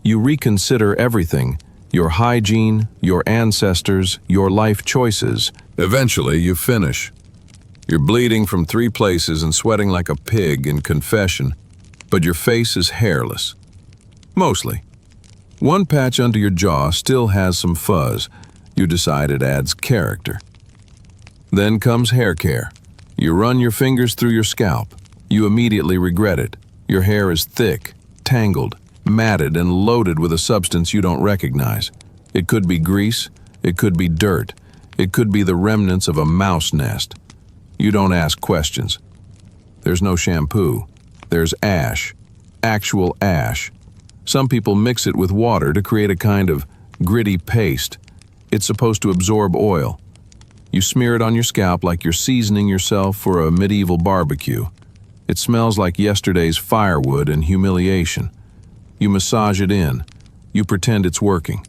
You reconsider everything: your hygiene, your ancestors, your life choices. Eventually, you finish. You're bleeding from 3 places and sweating like a pig in confession, but your face is hairless. Mostly. One patch under your jaw still has some fuzz. You decide it adds character. Then comes hair care. You run your fingers through your scalp. You immediately regret it. Your hair is thick, tangled, matted, and loaded with a substance you don't recognize. It could be grease, it could be dirt, it could be the remnants of a mouse nest. You don't ask questions. There's no shampoo. There's ash, actual ash. Some people mix it with water to create a kind of gritty paste. It's supposed to absorb oil. You smear it on your scalp like you're seasoning yourself for a medieval barbecue. It smells like yesterday's firewood and humiliation. You massage it in. You pretend it's working.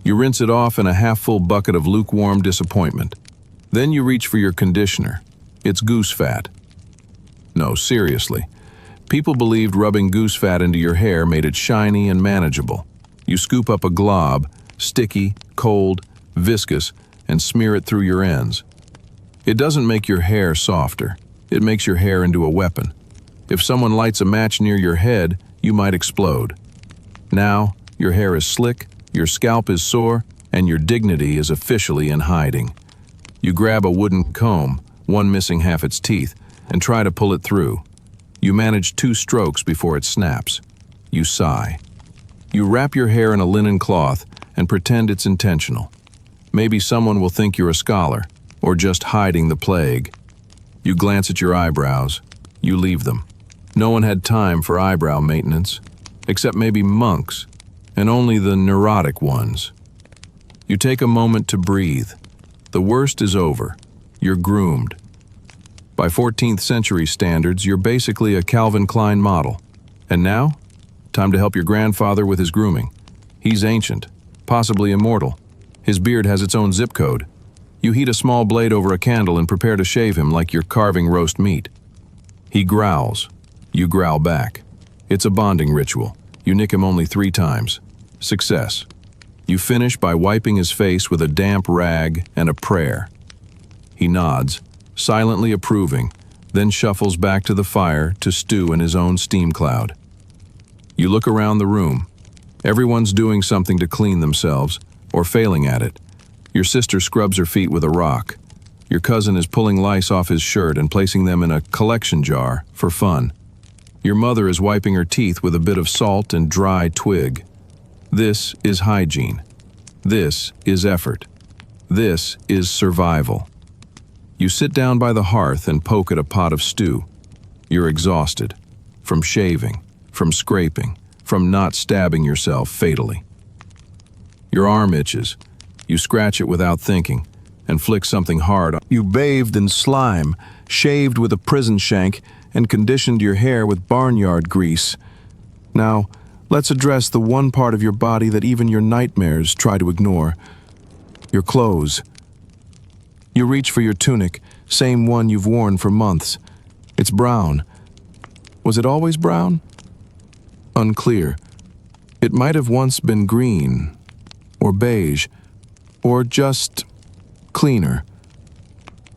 You rinse it off in a half-full bucket of lukewarm disappointment. Then you reach for your conditioner. It's goose fat. No, seriously. People believed rubbing goose fat into your hair made it shiny and manageable. You scoop up a glob, sticky, cold, viscous, and smear it through your ends. It doesn't make your hair softer. It makes your hair into a weapon. If someone lights a match near your head, you might explode. Now, your hair is slick, your scalp is sore, and your dignity is officially in hiding. You grab a wooden comb, one missing half its teeth, and try to pull it through. You manage 2 strokes before it snaps. You sigh. You wrap your hair in a linen cloth and pretend it's intentional. Maybe someone will think you're a scholar, or just hiding the plague. You glance at your eyebrows. You leave them. No one had time for eyebrow maintenance, except maybe monks, and only the neurotic ones. You take a moment to breathe. The worst is over. You're groomed. By 14th century standards, you're basically a Calvin Klein model. And now, time to help your grandfather with his grooming. He's ancient, possibly immortal. His beard has its own zip code. You heat a small blade over a candle and prepare to shave him like you're carving roast meat. He growls. You growl back. It's a bonding ritual. You nick him only 3 times. Success. You finish by wiping his face with a damp rag and a prayer. He nods, silently approving, then shuffles back to the fire to stew in his own steam cloud. You look around the room. Everyone's doing something to clean themselves, or failing at it. Your sister scrubs her feet with a rock. Your cousin is pulling lice off his shirt and placing them in a collection jar for fun. Your mother is wiping her teeth with a bit of salt and dry twig. This is hygiene. This is effort. This is survival. You sit down by the hearth and poke at a pot of stew. You're exhausted. From shaving, from scraping, from not stabbing yourself fatally. Your arm itches. You scratch it without thinking and flick something hard. You bathed in slime, shaved with a prison shank, and conditioned your hair with barnyard grease. Now, let's address the one part of your body that even your nightmares try to ignore. Your clothes. You reach for your tunic, same one you've worn for months. It's brown. Was it always brown? Unclear. It might have once been green, or beige, or just cleaner.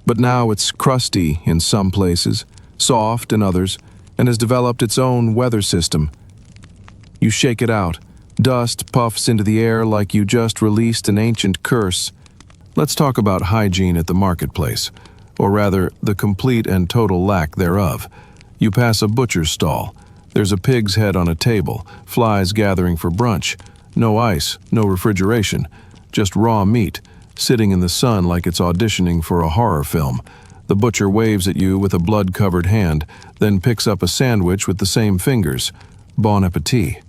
But now it's crusty in some places, soft in others, and has developed its own weather system. You shake it out. Dust puffs into the air like you just released an ancient curse. Let's talk about hygiene at the marketplace, or rather, the complete and total lack thereof. You pass a butcher's stall. There's a pig's head on a table, flies gathering for brunch. No ice, no refrigeration, just raw meat, sitting in the sun like it's auditioning for a horror film. The butcher waves at you with a blood-covered hand, then picks up a sandwich with the same fingers. Bon appetit.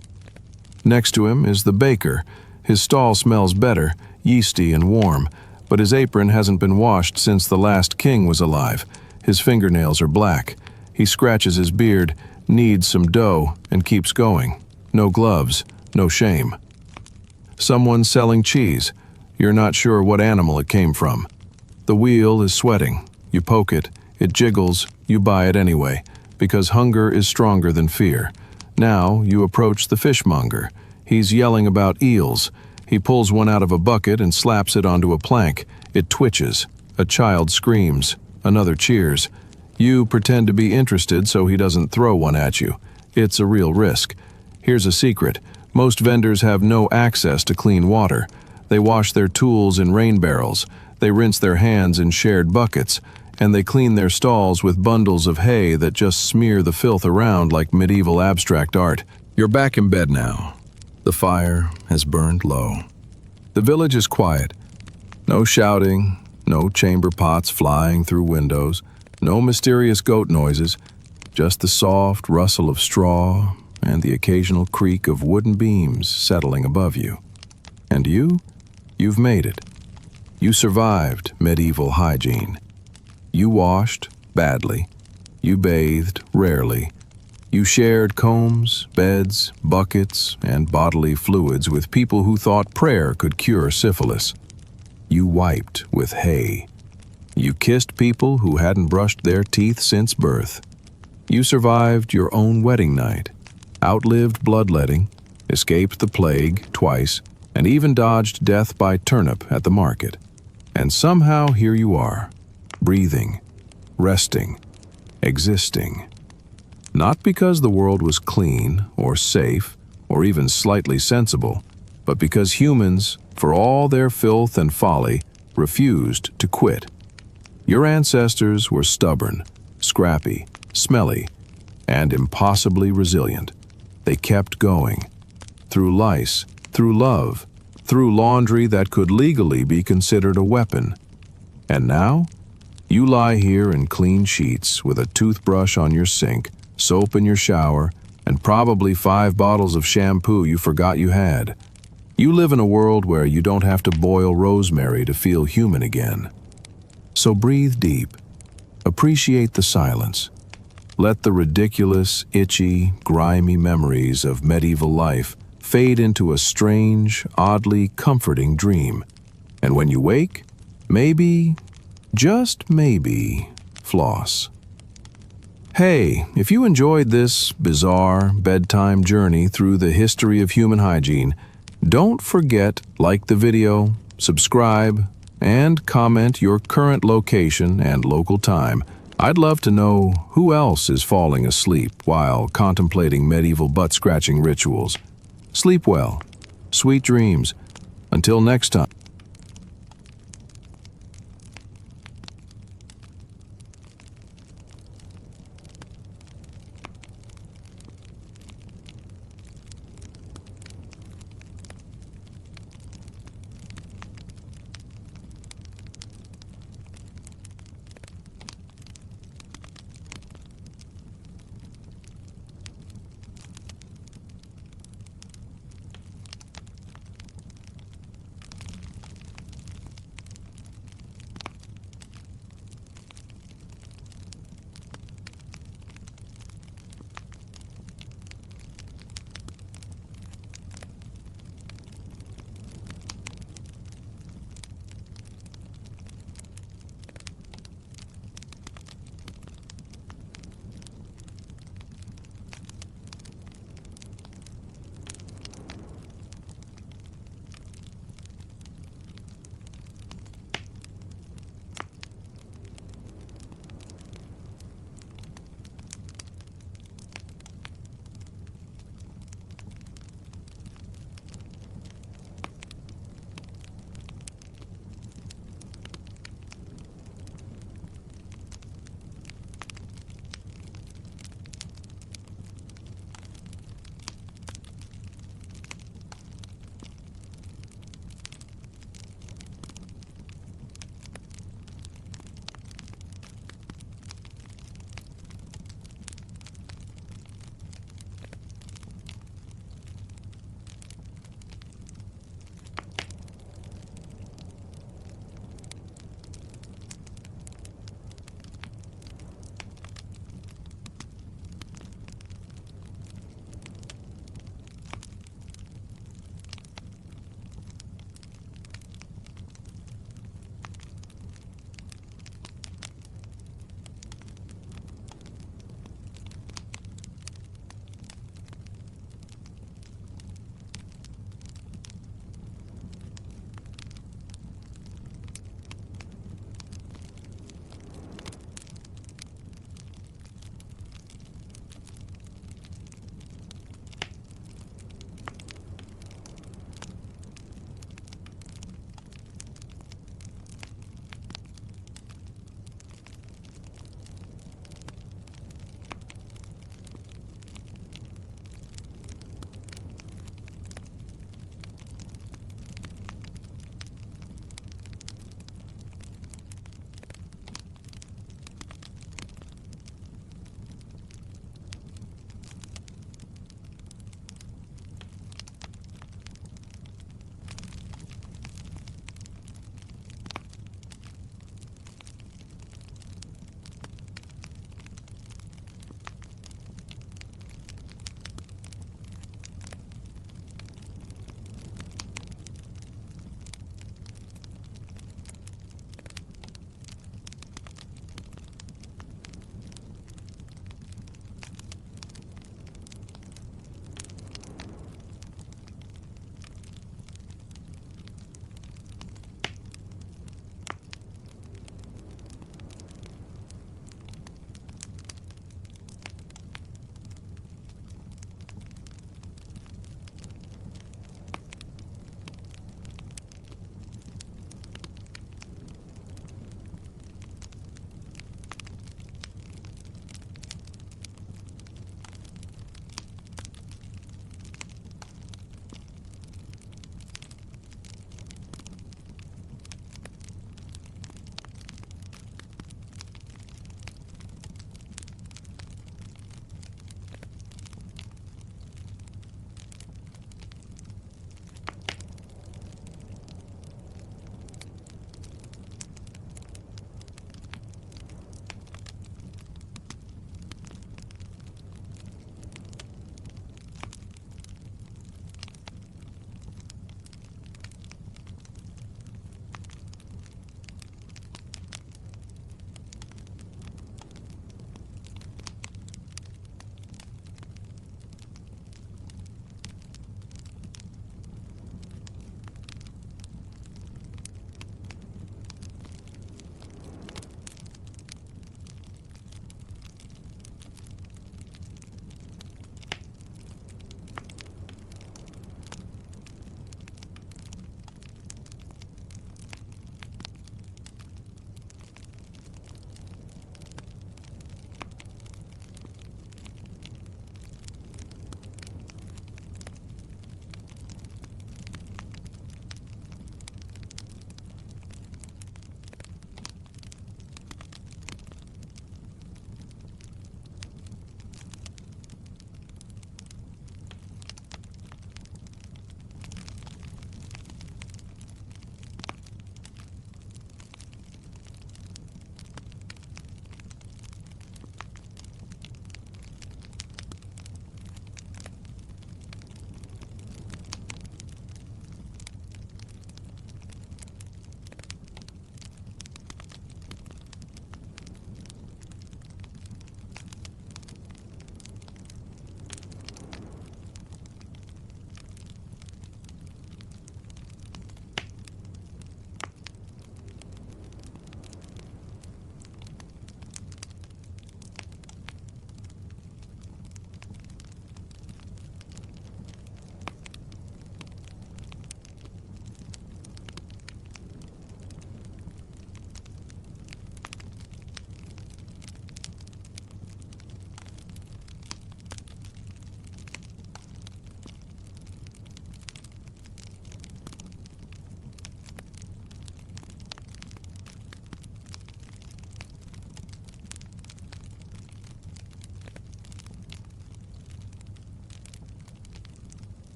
Next to him is the baker. His stall smells better, yeasty and warm, but his apron hasn't been washed since the last king was alive. His fingernails are black. He scratches his beard, kneads some dough, and keeps going. No gloves, no shame. Someone's selling cheese. You're not sure what animal it came from. The wheel is sweating. You poke it, it jiggles, you buy it anyway, because hunger is stronger than fear. Now you approach the fishmonger. He's yelling about eels. He pulls one out of a bucket and slaps it onto a plank. It twitches. A child screams. Another cheers. You pretend to be interested so he doesn't throw one at you. It's a real risk. Here's a secret. Most vendors have no access to clean water. They wash their tools in rain barrels. They rinse their hands in shared buckets. And they clean their stalls with bundles of hay that just smear the filth around like medieval abstract art. You're back in bed now. The fire has burned low. The village is quiet. No shouting, no chamber pots flying through windows, no mysterious goat noises, just the soft rustle of straw and the occasional creak of wooden beams settling above you. And you've made it. You survived medieval hygiene. You washed badly. You bathed rarely. You shared combs, beds, buckets, and bodily fluids with people who thought prayer could cure syphilis. You wiped with hay. You kissed people who hadn't brushed their teeth since birth. You survived your own wedding night, outlived bloodletting, escaped the plague twice, and even dodged death by turnip at the market. And somehow here you are, breathing, resting, existing. Not because the world was clean or safe or even slightly sensible, but because humans, for all their filth and folly, refused to quit. Your ancestors were stubborn, scrappy, smelly, and impossibly resilient. They kept going. Through lice, through love, through laundry that could legally be considered a weapon. And now, you lie here in clean sheets with a toothbrush on your sink, soap in your shower, and probably 5 bottles of shampoo you forgot you had. You live in a world where you don't have to boil rosemary to feel human again. So breathe deep. Appreciate the silence. Let the ridiculous, itchy, grimy memories of medieval life fade into a strange, oddly comforting dream. And when you wake, maybe, just maybe, floss. Hey, if you enjoyed this bizarre bedtime journey through the history of human hygiene, don't forget, like the video, subscribe, and comment your current location and local time. I'd love to know who else is falling asleep while contemplating medieval butt-scratching rituals. Sleep well. Sweet dreams. Until next time.